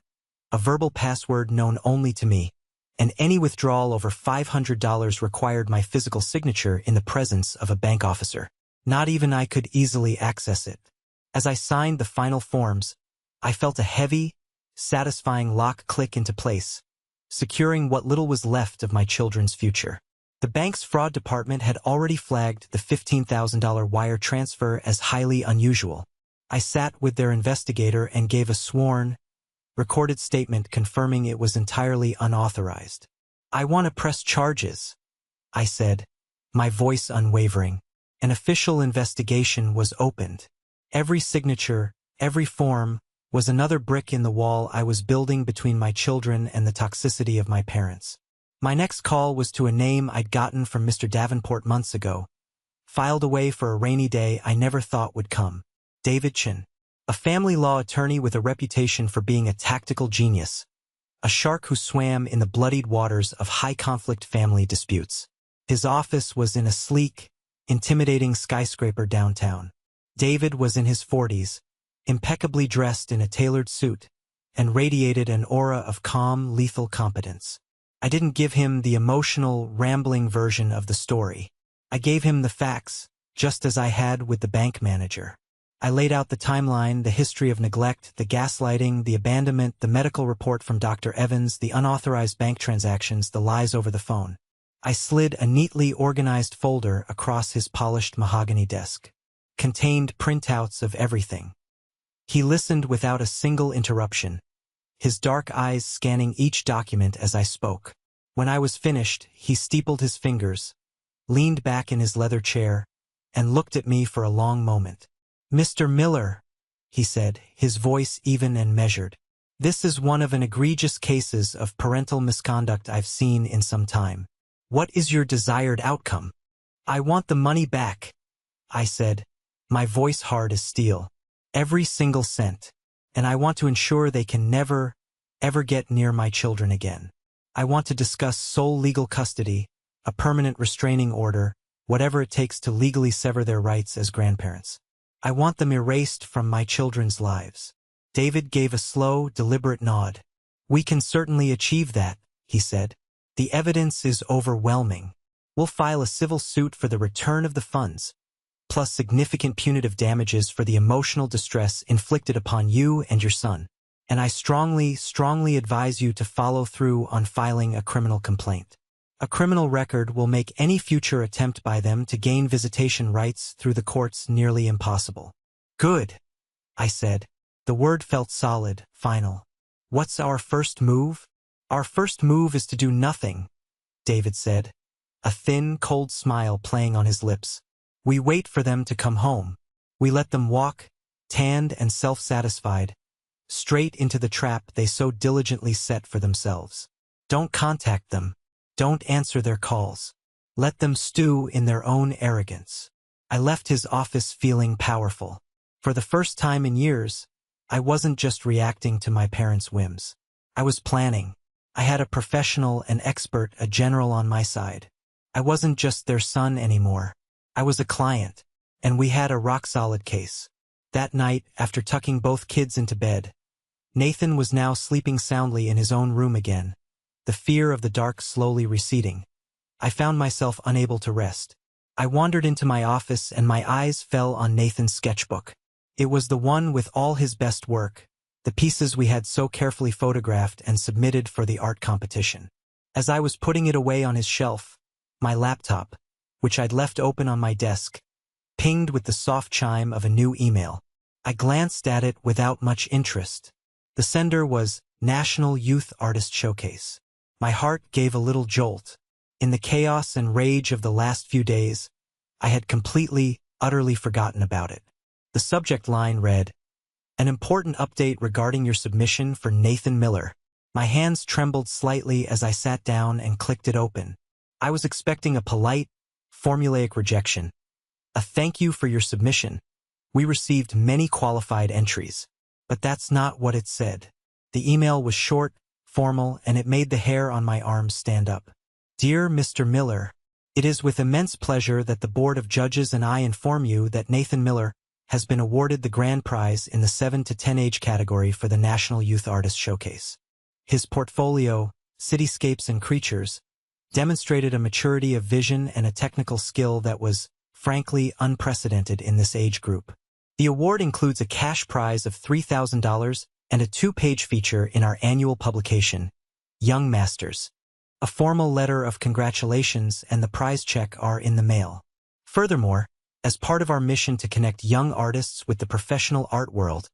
[SPEAKER 1] a verbal password known only to me, and any withdrawal over $500 required my physical signature in the presence of a bank officer. Not even I could easily access it. As I signed the final forms, I felt a heavy, satisfying lock click into place, securing what little was left of my children's future. The bank's fraud department had already flagged the $15,000 wire transfer as highly unusual. I sat with their investigator and gave a sworn, recorded statement confirming it was entirely unauthorized. "I want to press charges," I said, my voice unwavering. An official investigation was opened. Every signature, every form, was another brick in the wall I was building between my children and the toxicity of my parents. My next call was to a name I'd gotten from Mr. Davenport months ago, filed away for a rainy day I never thought would come. David Chin, a family law attorney with a reputation for being a tactical genius, a shark who swam in the bloodied waters of high-conflict family disputes. His office was in a sleek, intimidating skyscraper downtown. David was in his 40s, impeccably dressed in a tailored suit, and radiated an aura of calm, lethal competence. I didn't give him the emotional, rambling version of the story. I gave him the facts, just as I had with the bank manager. I laid out the timeline, the history of neglect, the gaslighting, the abandonment, the medical report from Dr. Evans, the unauthorized bank transactions, the lies over the phone. I slid a neatly organized folder across his polished mahogany desk. Contained printouts of everything. He listened without a single interruption, his dark eyes scanning each document as I spoke. When I was finished, he steepled his fingers, leaned back in his leather chair, and looked at me for a long moment. "Mr. Miller," he said, his voice even and measured, "this is one of an egregious cases of parental misconduct I've seen in some time. What is your desired outcome?" "I want the money back," I said, my voice hard as steel. "Every single cent. And I want to ensure they can never, ever get near my children again. I want to discuss sole legal custody, a permanent restraining order, whatever it takes to legally sever their rights as grandparents. I want them erased from my children's lives." David gave a slow, deliberate nod. "We can certainly achieve that," he said. "The evidence is overwhelming. We'll file a civil suit for the return of the funds, plus significant punitive damages for the emotional distress inflicted upon you and your son. And I strongly, strongly advise you to follow through on filing a criminal complaint. A criminal record will make any future attempt by them to gain visitation rights through the courts nearly impossible." "Good," I said. The word felt solid, final. "What's our first move?" "Our first move is to do nothing," David said, a thin, cold smile playing on his lips. "We wait for them to come home. We let them walk, tanned and self-satisfied, straight into the trap they so diligently set for themselves. Don't contact them. Don't answer their calls. Let them stew in their own arrogance." I left his office feeling powerful. For the first time in years, I wasn't just reacting to my parents' whims. I was planning. I had a professional, an expert, a general on my side. I wasn't just their son anymore. I was a client, and we had a rock-solid case. That night, after tucking both kids into bed, Nathan was now sleeping soundly in his own room again, the fear of the dark slowly receding. I found myself unable to rest. I wandered into my office and my eyes fell on Nathan's sketchbook. It was the one with all his best work, the pieces we had so carefully photographed and submitted for the art competition. As I was putting it away on his shelf, my laptop, which I'd left open on my desk, pinged with the soft chime of a new email. I glanced at it without much interest. The sender was National Youth Artist Showcase. My heart gave a little jolt. In the chaos and rage of the last few days, I had completely, utterly forgotten about it. The subject line read, "An important update regarding your submission for Nathan Miller." My hands trembled slightly as I sat down and clicked it open. I was expecting a polite, formulaic rejection. "A thank you for your submission. We received many qualified entries." But that's not what it said. The email was short, formal, and it made the hair on my arms stand up. "Dear Mr. Miller, it is with immense pleasure that the Board of Judges and I inform you that Nathan Miller has been awarded the grand prize in the 7 to 10 age category for the National Youth Artist Showcase. His portfolio, Cityscapes and Creatures, demonstrated a maturity of vision and a technical skill that was, frankly, unprecedented in this age group. The award includes a cash prize of $3,000 and a 2-page feature in our annual publication, Young Masters. A formal letter of congratulations and the prize check are in the mail. Furthermore, as part of our mission to connect young artists with the professional art world,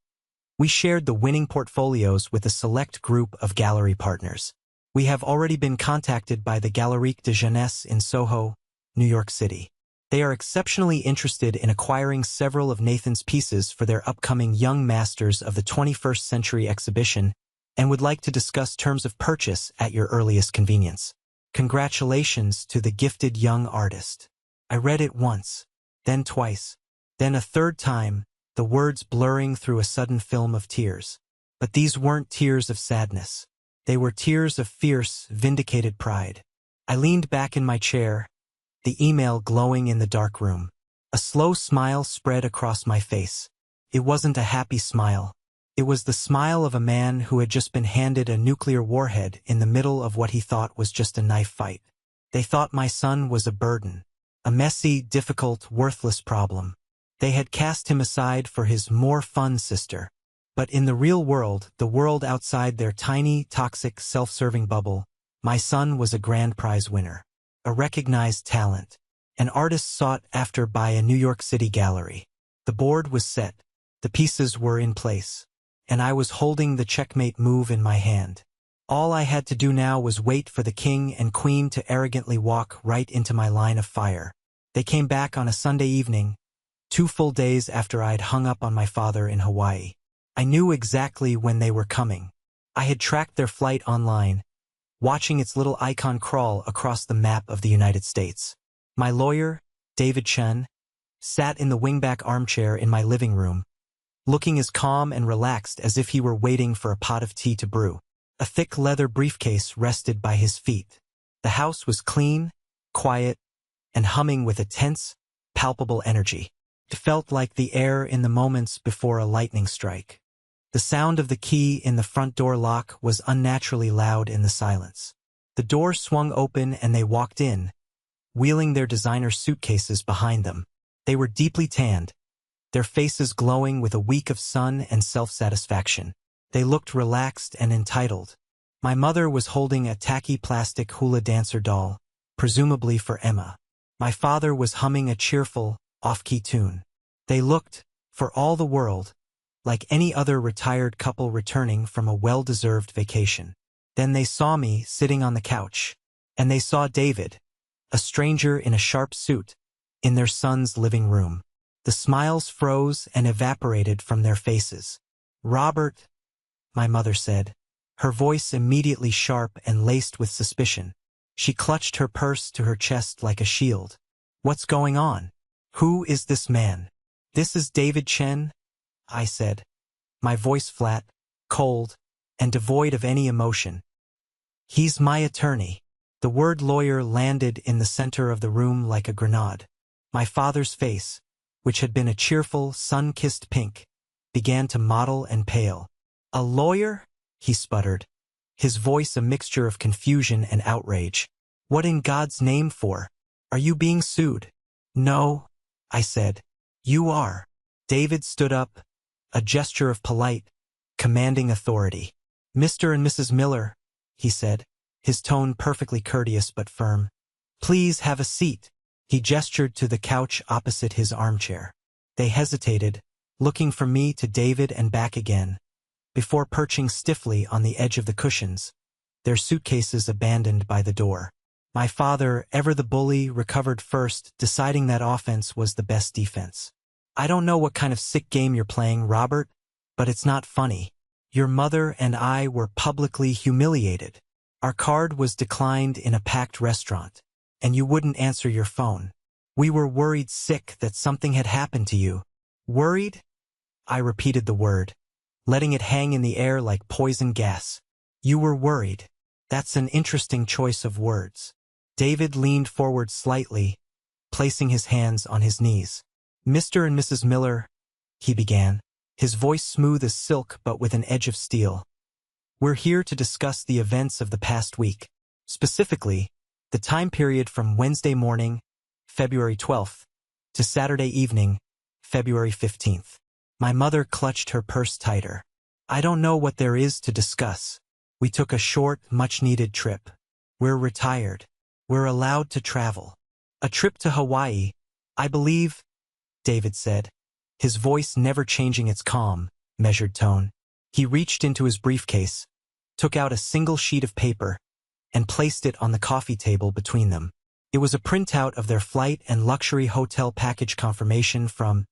[SPEAKER 1] we shared the winning portfolios with a select group of gallery partners. We have already been contacted by the Galerie de Jeunesse in Soho, New York City. They are exceptionally interested in acquiring several of Nathan's pieces for their upcoming Young Masters of the 21st Century exhibition and would like to discuss terms of purchase at your earliest convenience. Congratulations to the gifted young artist. I read it once, then twice, then a third time, the words blurring through a sudden film of tears. But these weren't tears of sadness. They were tears of fierce, vindicated pride. I leaned back in my chair, the email glowing in the dark room. A slow smile spread across my face. It wasn't a happy smile. It was the smile of a man who had just been handed a nuclear warhead in the middle of what he thought was just a knife fight. They thought my son was a burden, a messy, difficult, worthless problem. They had cast him aside for his more fun sister. But in the real world, the world outside their tiny, toxic, self-serving bubble, my son was a grand prize winner, a recognized talent, an artist sought after by a New York City gallery. The board was set, the pieces were in place, and I was holding the checkmate move in my hand. All I had to do now was wait for the king and queen to arrogantly walk right into my line of fire. They came back on a Sunday evening, 2 full days after I'd hung up on my father in Hawaii. I knew exactly when they were coming. I had tracked their flight online, watching its little icon crawl across the map of the United States. My lawyer, David Chen, sat in the wingback armchair in my living room, looking as calm and relaxed as if he were waiting for a pot of tea to brew. A thick leather briefcase rested by his feet. The house was clean, quiet, and humming with a tense, palpable energy. It felt like the air in the moments before a lightning strike. The sound of the key in the front door lock was unnaturally loud in the silence. The door swung open and they walked in, wheeling their designer suitcases behind them. They were deeply tanned, their faces glowing with a week of sun and self-satisfaction. They looked relaxed and entitled. My mother was holding a tacky plastic hula dancer doll, presumably for Emma. My father was humming a cheerful, off-key tune. They looked, for all the world, like any other retired couple returning from a well-deserved vacation. Then they saw me sitting on the couch, and they saw David, a stranger in a sharp suit, in their son's living room. The smiles froze and evaporated from their faces. "Robert," my mother said, her voice immediately sharp and laced with suspicion. She clutched her purse to her chest like a shield. "What's going on? Who is this man?" "This is David Chen," I said, my voice flat, cold, and devoid of any emotion. "He's my attorney." The word lawyer landed in the center of the room like a grenade. My father's face, which had been a cheerful, sun-kissed pink, began to mottle and pale. "A lawyer?" he sputtered, his voice a mixture of confusion and outrage. "What in God's name for? Are you being sued?" "No," I said. "You are." David stood up, a gesture of polite, commanding authority. "Mr. and Mrs. Miller," he said, his tone perfectly courteous but firm. "Please have a seat." He gestured to the couch opposite his armchair. They hesitated, looking from me to David and back again, before perching stiffly on the edge of the cushions, their suitcases abandoned by the door. My father, ever the bully, recovered first, deciding that offense was the best defense. "I don't know what kind of sick game you're playing, Robert, but it's not funny. Your mother and I were publicly humiliated. Our card was declined in a packed restaurant, and you wouldn't answer your phone. We were worried sick that something had happened to you." "Worried?" I repeated the word, letting it hang in the air like poison gas. "You were worried. That's an interesting choice of words." David leaned forward slightly, placing his hands on his knees. "Mr. and Mrs. Miller," he began, his voice smooth as silk but with an edge of steel. "We're here to discuss the events of the past week. Specifically, the time period from Wednesday morning, February 12th, to Saturday evening, February 15th. My mother clutched her purse tighter. I don't know what there is to discuss. We took a short, much-needed trip. We're retired. We're allowed to travel. A trip to Hawaii, I believe, David said, his voice never changing its calm, measured tone. He reached into his briefcase, took out a single sheet of paper, and placed it on the coffee table between them. It was a printout of their flight and luxury hotel package confirmation from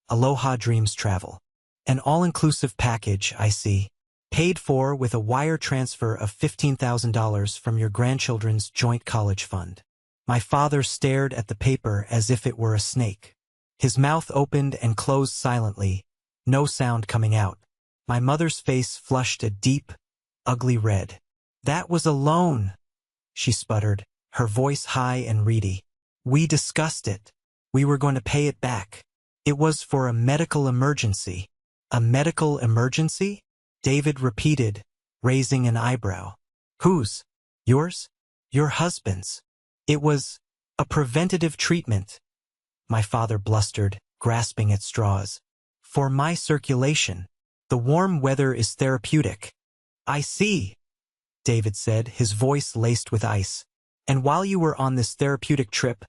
[SPEAKER 1] Aloha Dreams Travel. An all-inclusive package, I see, paid for with a wire transfer of $15,000 from your grandchildren's joint college fund. My father stared at the paper as if it were a snake. His mouth opened and closed silently, no sound coming out. My mother's face flushed a deep, ugly red. That was a loan, she sputtered, her voice high and reedy. We discussed it. We were going to pay it back. It was for a medical emergency. A medical emergency? David repeated, raising an eyebrow. Whose? Yours? Your husband's. It was a preventative treatment, my father blustered, grasping at straws. For my circulation. The warm weather is therapeutic. I see, David said, his voice laced with ice. And while you were on this therapeutic trip,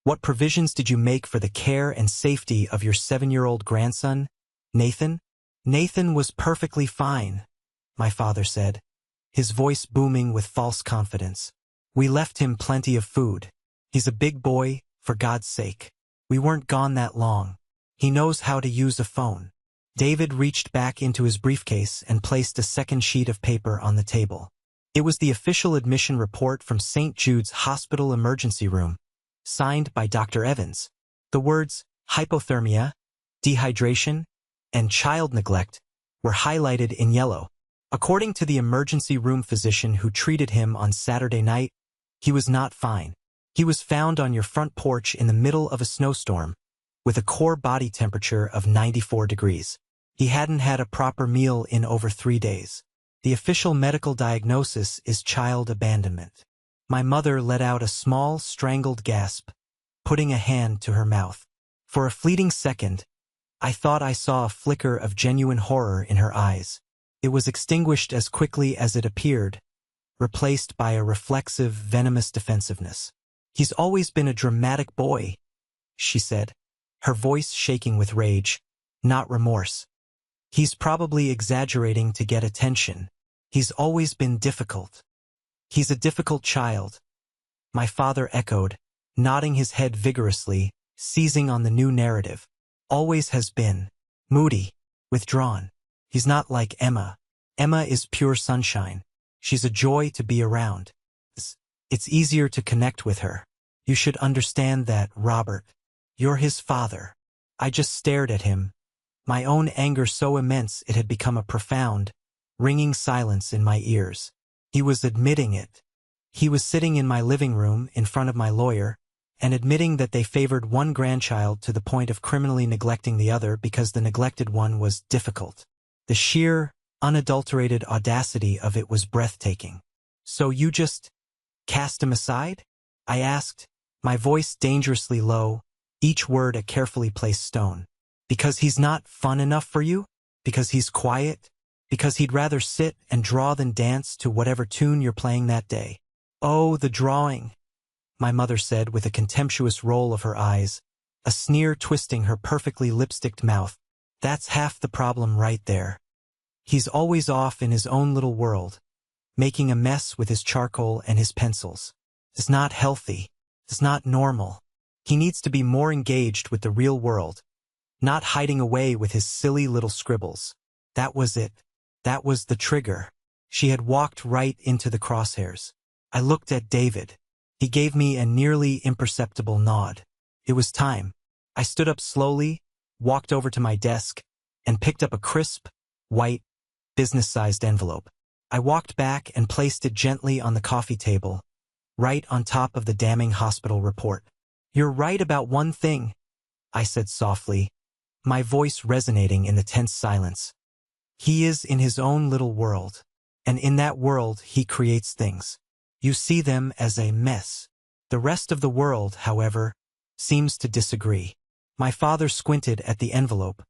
[SPEAKER 1] what provisions did you make for the care and safety of your 7-year-old grandson, Nathan? Nathan was perfectly fine, my father said, his voice booming with false confidence. We left him plenty of food. He's a big boy, for God's sake. We weren't gone that long. He knows how to use a phone. David reached back into his briefcase and placed a second sheet of paper on the table. It was the official admission report from St. Jude's Hospital Emergency Room, signed by Dr. Evans. The words hypothermia, dehydration, and child neglect were highlighted in yellow. According to the emergency room physician who treated him on Saturday night, he was not fine. He was found on your front porch in the middle of a snowstorm, with a core body temperature of 94 degrees. He hadn't had a proper meal in over 3 days. The official medical diagnosis is child abandonment. My mother let out a small, strangled gasp, putting a hand to her mouth. For a fleeting second, I thought I saw a flicker of genuine horror in her eyes. It was extinguished as quickly as it appeared, replaced by a reflexive, venomous defensiveness. He's always been a dramatic boy, she said, her voice shaking with rage, not remorse. He's probably exaggerating to get attention. He's always been difficult. He's a difficult child, my father echoed, nodding his head vigorously, seizing on the new narrative. Always has been. Moody. Withdrawn. He's not like Emma. Emma is pure sunshine. She's a joy to be around. It's easier to connect with her. You should understand that, Robert. You're his father. I just stared at him, my own anger so immense it had become a profound, ringing silence in my ears. He was admitting it. He was sitting in my living room in front of my lawyer and admitting that they favored one grandchild to the point of criminally neglecting the other because the neglected one was difficult. The sheer, unadulterated audacity of it was breathtaking. So you just cast him aside? I asked, my voice dangerously low, each word a carefully placed stone. Because he's not fun enough for you? Because he's quiet? Because he'd rather sit and draw than dance to whatever tune you're playing that day? Oh, the drawing, my mother said with a contemptuous roll of her eyes, a sneer twisting her perfectly lipsticked mouth. That's half the problem right there. He's always off in his own little world, making a mess with his charcoal and his pencils. It's not healthy. It's not normal. He needs to be more engaged with the real world, not hiding away with his silly little scribbles. That was it. That was the trigger. She had walked right into the crosshairs. I looked at David. He gave me a nearly imperceptible nod. It was time. I stood up slowly, walked over to my desk, and picked up a crisp, white, business-sized envelope. I walked back and placed it gently on the coffee table, right on top of the damning hospital report. You're right about one thing, I said softly, my voice resonating in the tense silence. He is in his own little world, and in that world he creates things. You see them as a mess. The rest of the world, however, seems to disagree. My father squinted at the envelope,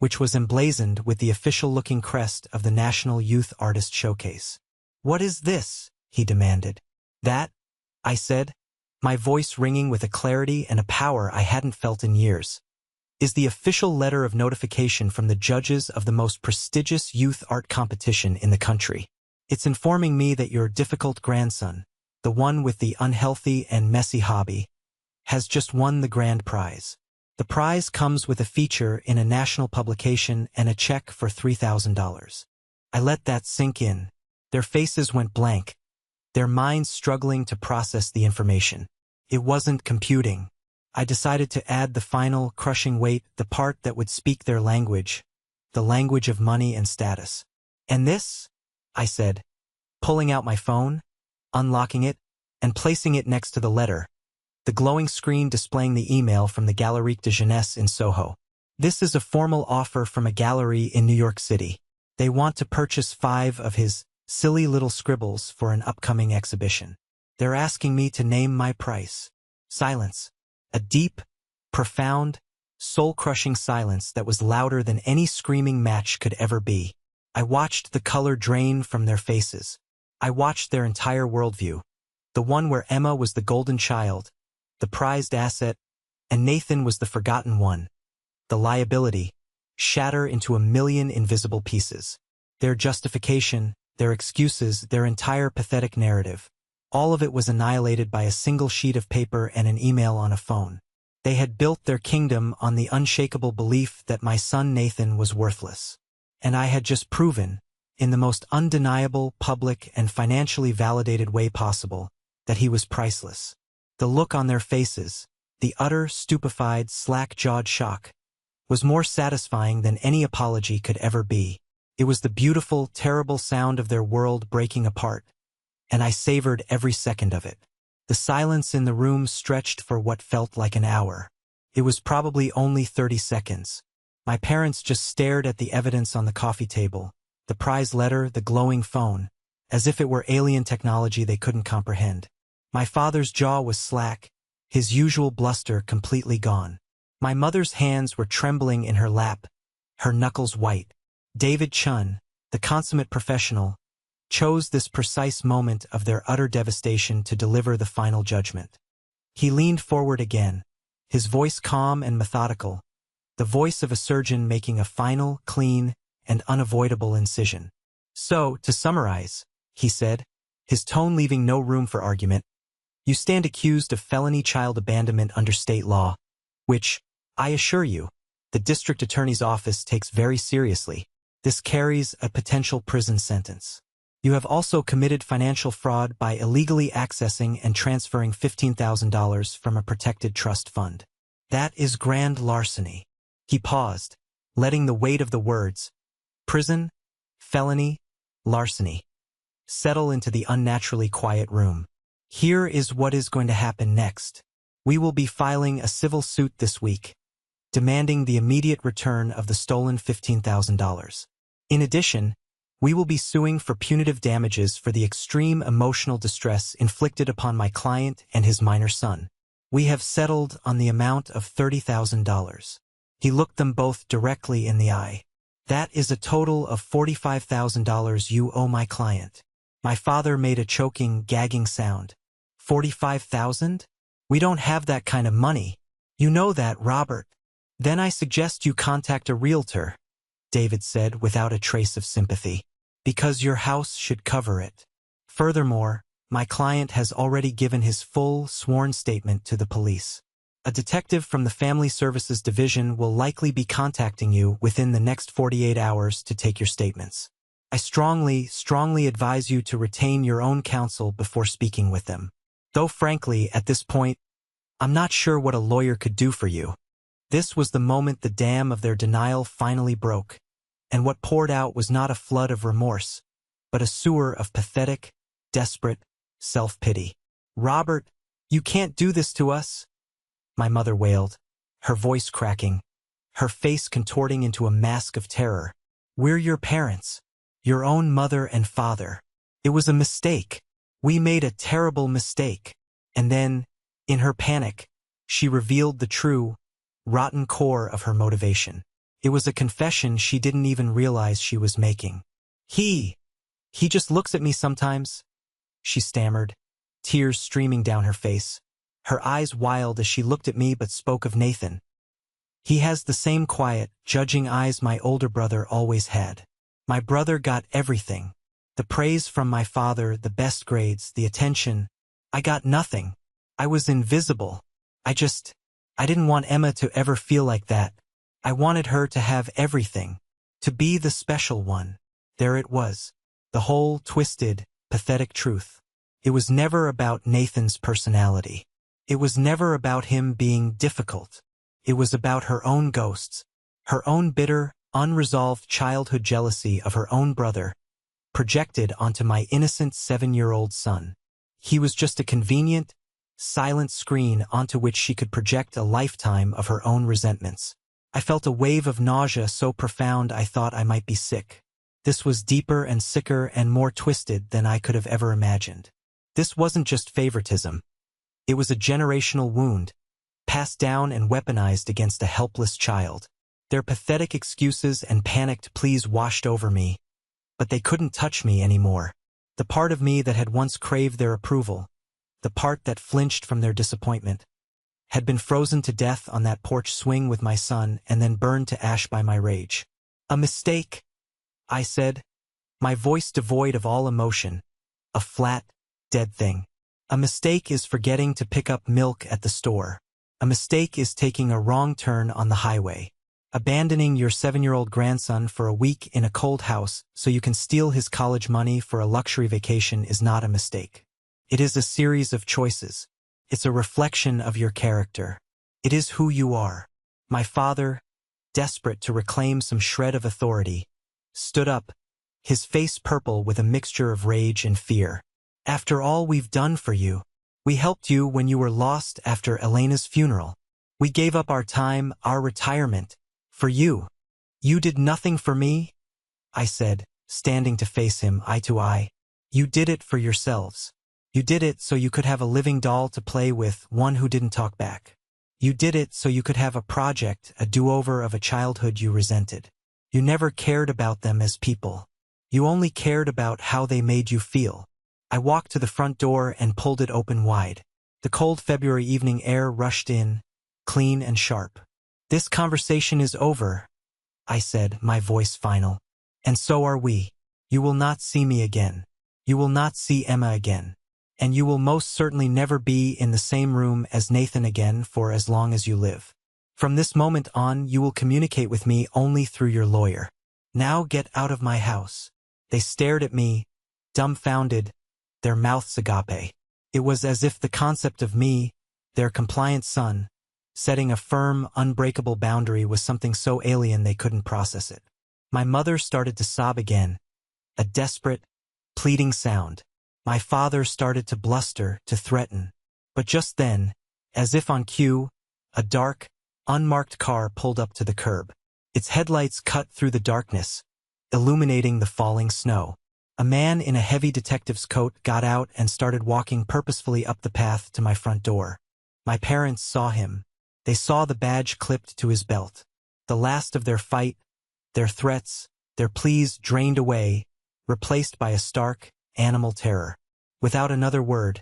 [SPEAKER 1] which was emblazoned with the official-looking crest of the National Youth Artist Showcase. "What is this?" he demanded. "That," I said, my voice ringing with a clarity and a power I hadn't felt in years, "is the official letter of notification from the judges of the most prestigious youth art competition in the country. It's informing me that your difficult grandson, the one with the unhealthy and messy hobby, has just won the grand prize. The prize comes with a feature in a national publication and a check for $3,000. I let that sink in. Their faces went blank, their minds struggling to process the information. It wasn't computing. I decided to add the final, crushing weight, the part that would speak their language, the language of money and status. "And this?" I said, pulling out my phone, unlocking it, and placing it next to the letter, the glowing screen displaying the email from the Galerie de Jeunesse in Soho. "This is a formal offer from a gallery in New York City. They want to purchase 5 of his silly little scribbles for an upcoming exhibition. They're asking me to name my price." Silence. A deep, profound, soul-crushing silence that was louder than any screaming match could ever be. I watched the color drain from their faces. I watched their entire worldview, the one where Emma was the golden child, the prized asset, and Nathan was the forgotten one, the liability, shatter into a million invisible pieces. Their justification, their excuses, their entire pathetic narrative, all of it was annihilated by a single sheet of paper and an email on a phone. They had built their kingdom on the unshakable belief that my son Nathan was worthless. And I had just proven, in the most undeniable, public, and financially validated way possible, that he was priceless. The look on their faces, the utter, stupefied, slack-jawed shock, was more satisfying than any apology could ever be. It was the beautiful, terrible sound of their world breaking apart, and I savored every second of it. The silence in the room stretched for what felt like an hour. It was probably only 30 seconds. My parents just stared at the evidence on the coffee table, the prize letter, the glowing phone, as if it were alien technology they couldn't comprehend. My father's jaw was slack, his usual bluster completely gone. My mother's hands were trembling in her lap, her knuckles white. David Chun, the consummate professional, chose this precise moment of their utter devastation to deliver the final judgment. He leaned forward again, his voice calm and methodical, the voice of a surgeon making a final, clean, and unavoidable incision. "So, to summarize," he said, his tone leaving no room for argument, "you stand accused of felony child abandonment under state law, which, I assure you, the district attorney's office takes very seriously. This carries a potential prison sentence. You have also committed financial fraud by illegally accessing and transferring $15,000 from a protected trust fund. That is grand larceny." He paused, letting the weight of the words, prison, felony, larceny, settle into the unnaturally quiet room. "Here is what is going to happen next. We will be filing a civil suit this week, demanding the immediate return of the stolen $15,000. In addition, we will be suing for punitive damages for the extreme emotional distress inflicted upon my client and his minor son. We have settled on the amount of $30,000. He looked them both directly in the eye. "That is a total of $45,000 you owe my client." My father made a choking, gagging sound. "45,000? We don't have that kind of money. You know that, Robert." "Then I suggest you contact a realtor," David said without a trace of sympathy, "because your house should cover it. Furthermore, my client has already given his full, sworn statement to the police. A detective from the Family Services Division will likely be contacting you within the next 48 hours to take your statements. I strongly advise you to retain your own counsel before speaking with them. Though frankly, at this point, I'm not sure what a lawyer could do for you." This was the moment the dam of their denial finally broke, and what poured out was not a flood of remorse, but a sewer of pathetic, desperate self-pity. "Robert, you can't do this to us," my mother wailed, her voice cracking, her face contorting into a mask of terror. "We're your parents, your own mother and father. It was a mistake. We made a terrible mistake." And then, in her panic, she revealed the true, rotten core of her motivation. It was a confession she didn't even realize she was making. He just looks at me sometimes, she stammered, tears streaming down her face, her eyes wild as she looked at me but spoke of Nathan. He has the same quiet, judging eyes my older brother always had. My brother got everything. The praise from my father, the best grades, the attention. I got nothing. I was invisible. I didn't want Emma to ever feel like that. I wanted her to have everything. To be the special one. There it was. The whole twisted, pathetic truth. It was never about Nathan's personality. It was never about him being difficult. It was about her own ghosts, her own bitter, unresolved childhood jealousy of her own brother, projected onto my innocent 7-year-old son. He was just a convenient, silent screen onto which she could project a lifetime of her own resentments. I felt a wave of nausea so profound I thought I might be sick. This was deeper and sicker and more twisted than I could have ever imagined. This wasn't just favoritism. It was a generational wound, passed down and weaponized against a helpless child. Their pathetic excuses and panicked pleas washed over me, but they couldn't touch me anymore. The part of me that had once craved their approval, the part that flinched from their disappointment, had been frozen to death on that porch swing with my son and then burned to ash by my rage. A mistake, I said, my voice devoid of all emotion, a flat, dead thing. A mistake is forgetting to pick up milk at the store. A mistake is taking a wrong turn on the highway. Abandoning your 7-year-old grandson for a week in a cold house so you can steal his college money for a luxury vacation is not a mistake. It is a series of choices. It's a reflection of your character. It is who you are. My father, desperate to reclaim some shred of authority, stood up, his face purple with a mixture of rage and fear. After all we've done for you, we helped you when you were lost after Elena's funeral. We gave up our time, our retirement, for you. You did nothing for me, I said, standing to face him eye to eye. You did it for yourselves. You did it so you could have a living doll to play with, one who didn't talk back. You did it so you could have a project, a do-over of a childhood you resented. You never cared about them as people. You only cared about how they made you feel. I walked to the front door and pulled it open wide. The cold February evening air rushed in, clean and sharp. This conversation is over, I said, my voice final. And so are we. You will not see me again. You will not see Emma again. And you will most certainly never be in the same room as Nathan again for as long as you live. From this moment on, you will communicate with me only through your lawyer. Now get out of my house. They stared at me, dumbfounded, their mouths agape. It was as if the concept of me, their compliant son, setting a firm, unbreakable boundary was something so alien they couldn't process it. My mother started to sob again, a desperate, pleading sound. My father started to bluster, to threaten. But just then, as if on cue, a dark, unmarked car pulled up to the curb. Its headlights cut through the darkness, illuminating the falling snow. A man in a heavy detective's coat got out and started walking purposefully up the path to my front door. My parents saw him. They saw the badge clipped to his belt. The last of their fight, their threats, their pleas drained away, replaced by a stark, animal terror. Without another word,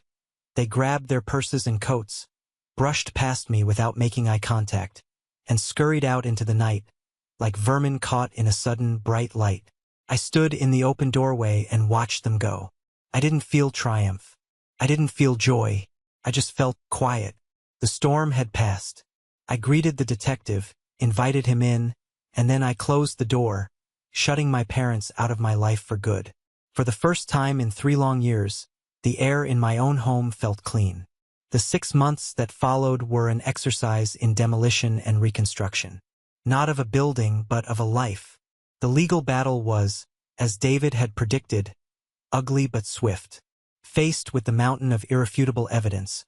[SPEAKER 1] they grabbed their purses and coats, brushed past me without making eye contact, and scurried out into the night, like vermin caught in a sudden bright light. I stood in the open doorway and watched them go. I didn't feel triumph. I didn't feel joy. I just felt quiet. The storm had passed. I greeted the detective, invited him in, and then I closed the door, shutting my parents out of my life for good. For the first time in 3 long years, the air in my own home felt clean. The 6 months that followed were an exercise in demolition and reconstruction. Not of a building, but of a life. The legal battle was, as David had predicted, ugly but swift. Faced with the mountain of irrefutable evidence,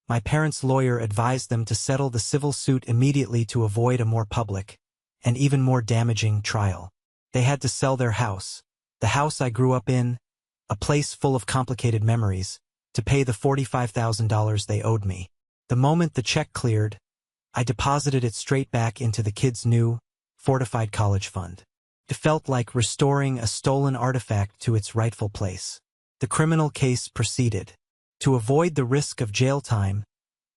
[SPEAKER 1] my parents' lawyer advised them to settle the civil suit immediately to avoid a more public, and even more damaging, trial. They had to sell their house, the house I grew up in, a place full of complicated memories, to pay the $45,000 they owed me. The moment the check cleared, I deposited it straight back into the kids' new, fortified college fund. It felt like restoring a stolen artifact to its rightful place. The criminal case proceeded. To avoid the risk of jail time,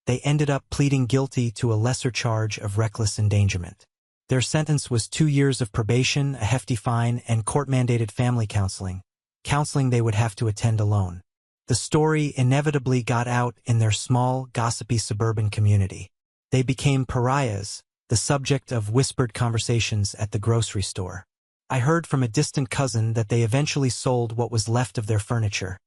[SPEAKER 1] they ended up pleading guilty to a lesser charge of reckless endangerment. Their sentence was 2 years of probation, a hefty fine, and court-mandated family counseling they would have to attend alone. The story inevitably got out in their small, gossipy suburban community. They became pariahs, the subject of whispered conversations at the grocery store. I heard from a distant cousin that they eventually sold what was left of their furniture,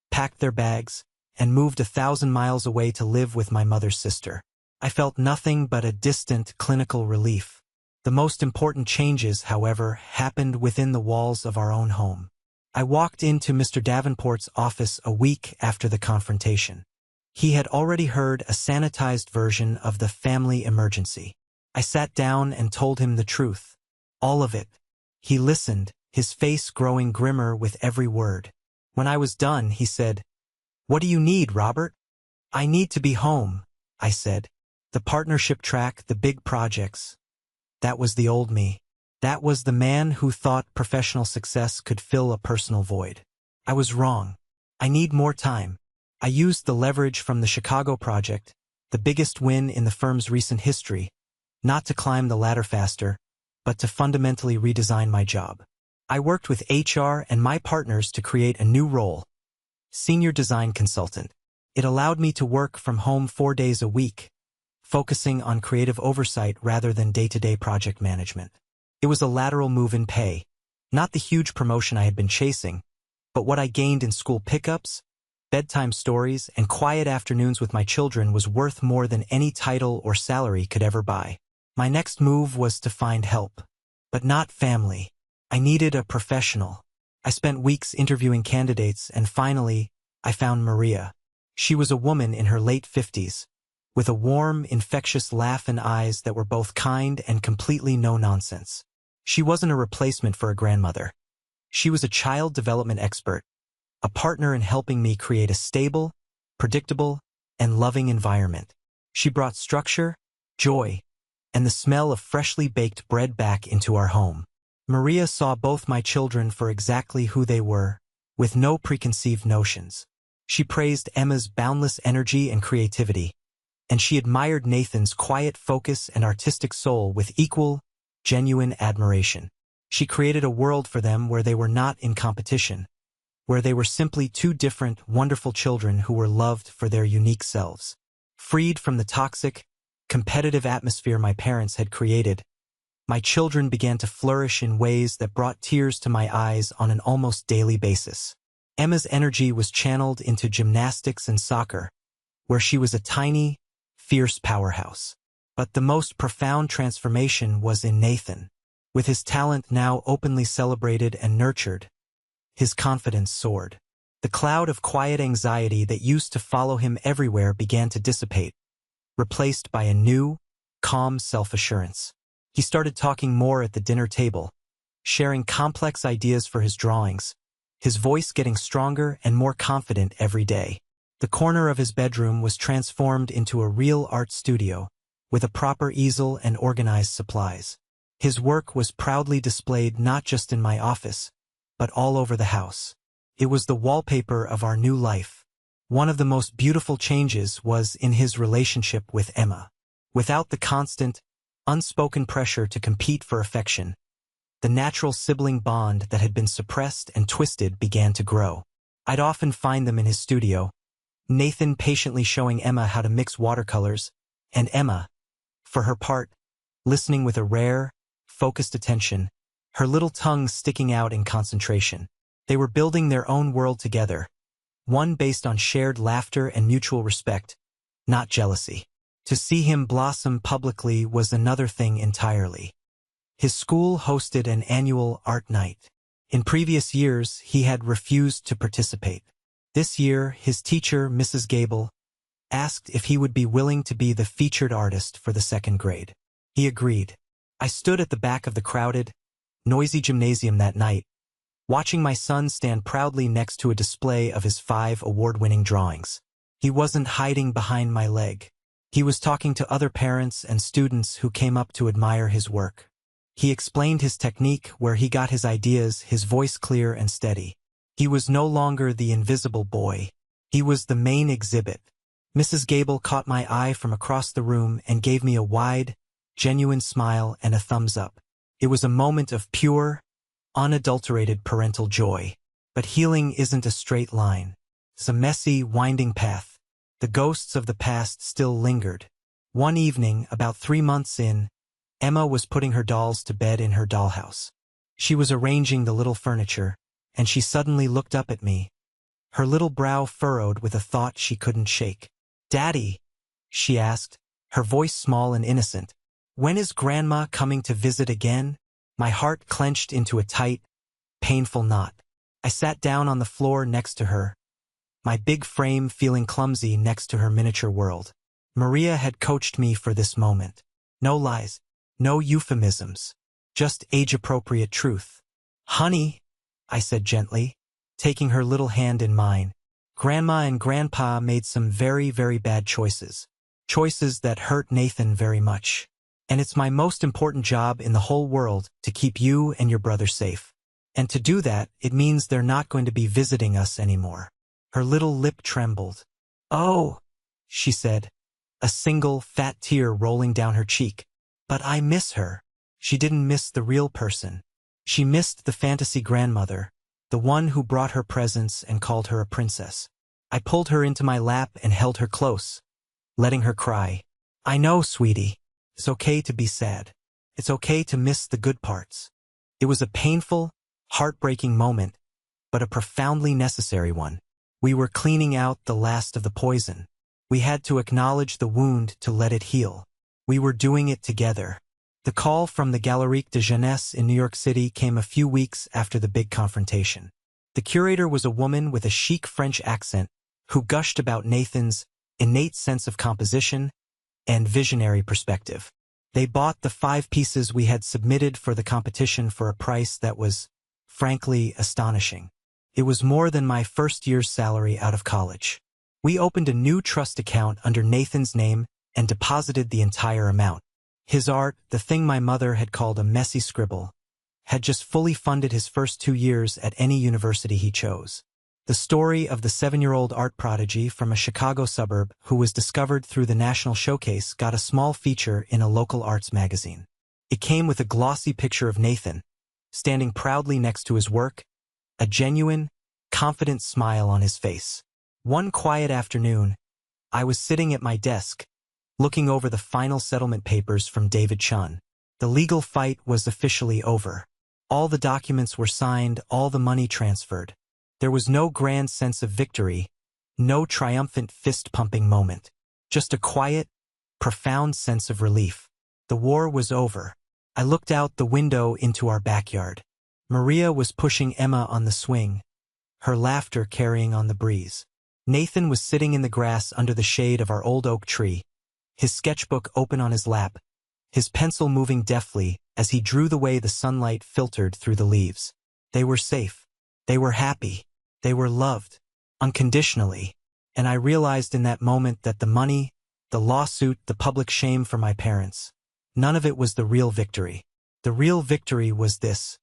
[SPEAKER 1] packed their bags, and moved 1,000 miles away to live with my mother's sister. I felt nothing but a distant clinical relief. The most important changes, however, happened within the walls of our own home. I walked into Mr. Davenport's office a week after the confrontation. He had already heard a sanitized version of the family emergency. I sat down and told him the truth. All of it. He listened, his face growing grimmer with every word. When I was done, he said, "What do you need, Robert?" "I need to be home," I said. "The partnership track, the big projects." That was the old me. That was the man who thought professional success could fill a personal void. I was wrong. I need more time. I used the leverage from the Chicago project, the biggest win in the firm's recent history, not to climb the ladder faster, but to fundamentally redesign my job. I worked with HR and my partners to create a new role, senior design consultant. It allowed me to work from home 4 days a week, focusing on creative oversight rather than day-to-day project management. It was a lateral move in pay, not the huge promotion I had been chasing, but what I gained in school pickups, bedtime stories, and quiet afternoons with my children was worth more than any title or salary could ever buy. My next move was to find help, but not family. I needed a professional. I spent weeks interviewing candidates, and finally, I found Maria. She was a woman in her late 50s, with a warm, infectious laugh and eyes that were both kind and completely no-nonsense. She wasn't a replacement for a grandmother. She was a child development expert, a partner in helping me create a stable, predictable, and loving environment. She brought structure, joy, and the smell of freshly baked bread back into our home. Maria saw both my children for exactly who they were, with no preconceived notions. She praised Emma's boundless energy and creativity, and she admired Nathan's quiet focus and artistic soul with equal, genuine admiration. She created a world for them where they were not in competition, where they were simply two different, wonderful children who were loved for their unique selves. Freed from the toxic, competitive atmosphere my parents had created, my children began to flourish in ways that brought tears to my eyes on an almost daily basis. Emma's energy was channeled into gymnastics and soccer, where she was a tiny, fierce powerhouse. But the most profound transformation was in Nathan. With his talent now openly celebrated and nurtured, his confidence soared. The cloud of quiet anxiety that used to follow him everywhere began to dissipate, replaced by a new, calm self-assurance. He started talking more at the dinner table, sharing complex ideas for his drawings, his voice getting stronger and more confident every day. The corner of his bedroom was transformed into a real art studio, with a proper easel and organized supplies. His work was proudly displayed not just in my office, but all over the house. It was the wallpaper of our new life. One of the most beautiful changes was in his relationship with Emma. Without the constant, unspoken pressure to compete for affection, the natural sibling bond that had been suppressed and twisted began to grow. I'd often find them in his studio, Nathan patiently showing Emma how to mix watercolors, and Emma, for her part, listening with a rare, focused attention, her little tongue sticking out in concentration. They were building their own world together, one based on shared laughter and mutual respect, not jealousy. To see him blossom publicly was another thing entirely. His school hosted an annual art night. In previous years, he had refused to participate. This year, his teacher, Mrs. Gable, asked if he would be willing to be the featured artist for the second grade. He agreed. I stood at the back of the crowded, noisy gymnasium that night, watching my son stand proudly next to a display of his 5 award-winning drawings. He wasn't hiding behind my leg. He was talking to other parents and students who came up to admire his work. He explained his technique, where he got his ideas, his voice clear and steady. He was no longer the invisible boy. He was the main exhibit. Mrs. Gable caught my eye from across the room and gave me a wide, genuine smile and a thumbs up. It was a moment of pure, unadulterated parental joy. But healing isn't a straight line. It's a messy, winding path. The ghosts of the past still lingered. One evening, about 3 months in, Emma was putting her dolls to bed in her dollhouse. She was arranging the little furniture, and she suddenly looked up at me, her little brow furrowed with a thought she couldn't shake. "Daddy," she asked, her voice small and innocent, "when is Grandma coming to visit again?" My heart clenched into a tight, painful knot. I sat down on the floor next to her, my big frame feeling clumsy next to her miniature world. Maria had coached me for this moment. No lies, no euphemisms, just age-appropriate truth. "Honey," I said gently, taking her little hand in mine, "Grandma and Grandpa made some very, very bad choices. Choices that hurt Nathan very much. And it's my most important job in the whole world to keep you and your brother safe. And to do that, it means they're not going to be visiting us anymore." Her little lip trembled. "Oh," she said, a single fat tear rolling down her cheek. "But I miss her." She didn't miss the real person. She missed the fantasy grandmother, the one who brought her presents and called her a princess. I pulled her into my lap and held her close, letting her cry. "I know, sweetie. It's okay to be sad. It's okay to miss the good parts." It was a painful, heartbreaking moment, but a profoundly necessary one. We were cleaning out the last of the poison. We had to acknowledge the wound to let it heal. We were doing it together. The call from the Galerie de Jeunesse in New York City came a few weeks after the big confrontation. The curator was a woman with a chic French accent who gushed about Nathan's innate sense of composition and visionary perspective. They bought the 5 pieces we had submitted for the competition for a price that was, frankly, astonishing. It was more than my first year's salary out of college. We opened a new trust account under Nathan's name and deposited the entire amount. His art, the thing my mother had called a messy scribble, had just fully funded his first 2 years at any university he chose. The story of the 7-year-old art prodigy from a Chicago suburb who was discovered through the National Showcase got a small feature in a local arts magazine. It came with a glossy picture of Nathan, standing proudly next to his work, a genuine, confident smile on his face. One quiet afternoon, I was sitting at my desk, looking over the final settlement papers from David Chun. The legal fight was officially over. All the documents were signed, all the money transferred. There was no grand sense of victory, no triumphant fist-pumping moment. Just a quiet, profound sense of relief. The war was over. I looked out the window into our backyard. Maria was pushing Emma on the swing, her laughter carrying on the breeze. Nathan was sitting in the grass under the shade of our old oak tree, his sketchbook open on his lap, his pencil moving deftly as he drew the way the sunlight filtered through the leaves. They were safe. They were happy. They were loved, unconditionally. And I realized in that moment that the money, the lawsuit, the public shame for my parents, none of it was the real victory. The real victory was this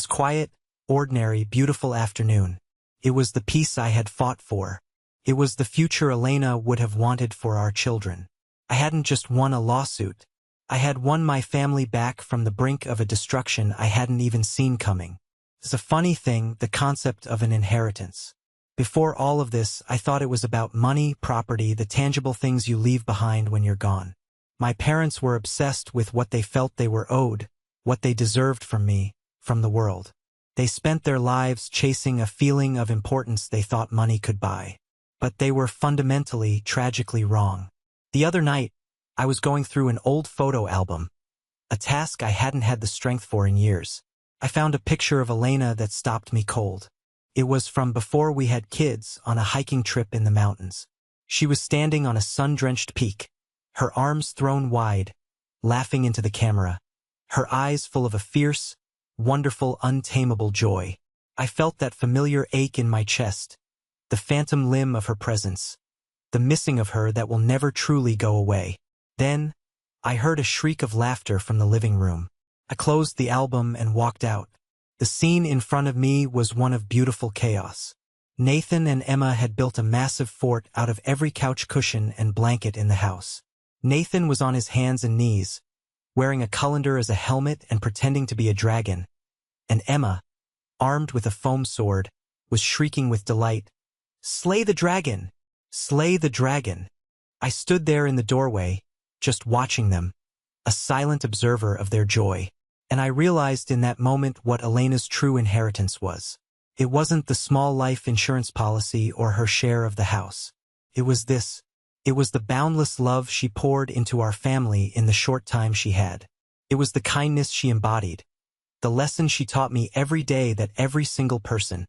[SPEAKER 1] quiet, ordinary, beautiful afternoon. It was the peace I had fought for. It was the future Elena would have wanted for our children. I hadn't just won a lawsuit. I had won my family back from the brink of a destruction I hadn't even seen coming. It's a funny thing, the concept of an inheritance. Before all of this, I thought it was about money, property, the tangible things you leave behind when you're gone. My parents were obsessed with what they felt they were owed, what they deserved from me, from the world. They spent their lives chasing a feeling of importance they thought money could buy. But they were fundamentally, tragically wrong. The other night, I was going through an old photo album, a task I hadn't had the strength for in years. I found a picture of Elena that stopped me cold. It was from before we had kids on a hiking trip in the mountains. She was standing on a sun-drenched peak, her arms thrown wide, laughing into the camera, her eyes full of a fierce, wonderful, untamable joy. I felt that familiar ache in my chest, the phantom limb of her presence, the missing of her that will never truly go away. Then, I heard a shriek of laughter from the living room. I closed the album and walked out. The scene in front of me was one of beautiful chaos. Nathan and Emma had built a massive fort out of every couch cushion and blanket in the house. Nathan was on his hands and knees, wearing a colander as a helmet and pretending to be a dragon, and Emma, armed with a foam sword, was shrieking with delight, "Slay the dragon! Slay the dragon!" I stood there in the doorway, just watching them, a silent observer of their joy. And I realized in that moment what Elena's true inheritance was. It wasn't the small life insurance policy or her share of the house. It was this. It was the boundless love she poured into our family in the short time she had. It was the kindness she embodied, the lesson she taught me every day that every single person,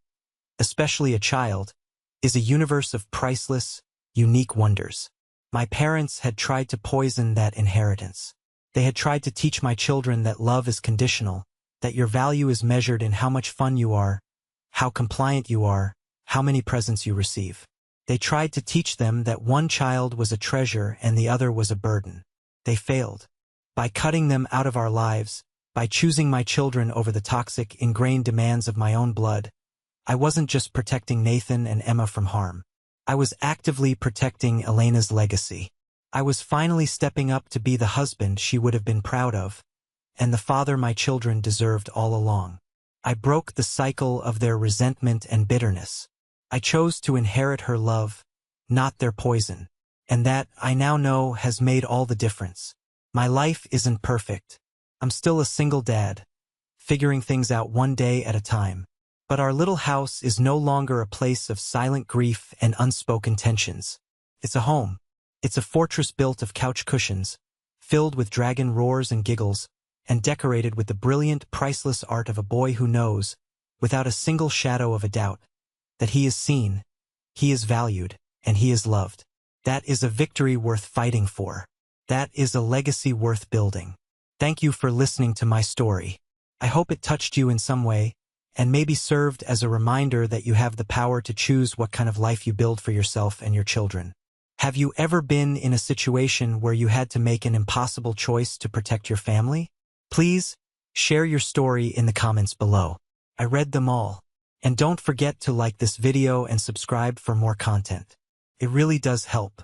[SPEAKER 1] especially a child, is a universe of priceless, unique wonders. My parents had tried to poison that inheritance. They had tried to teach my children that love is conditional, that your value is measured in how much fun you are, how compliant you are, how many presents you receive. They tried to teach them that one child was a treasure and the other was a burden. They failed. By cutting them out of our lives, by choosing my children over the toxic, ingrained demands of my own blood, I wasn't just protecting Nathan and Emma from harm. I was actively protecting Elena's legacy. I was finally stepping up to be the husband she would have been proud of, and the father my children deserved all along. I broke the cycle of their resentment and bitterness. I chose to inherit her love, not their poison. And that, I now know, has made all the difference. My life isn't perfect. I'm still a single dad, figuring things out one day at a time. But our little house is no longer a place of silent grief and unspoken tensions. It's a home. It's a fortress built of couch cushions, filled with dragon roars and giggles, and decorated with the brilliant, priceless art of a boy who knows, without a single shadow of a doubt, that he is seen, he is valued, and he is loved. That is a victory worth fighting for. That is a legacy worth building. Thank you for listening to my story. I hope it touched you in some way, and maybe served as a reminder that you have the power to choose what kind of life you build for yourself and your children. Have you ever been in a situation where you had to make an impossible choice to protect your family? Please, share your story in the comments below. I read them all. And don't forget to like this video and subscribe for more content. It really does help.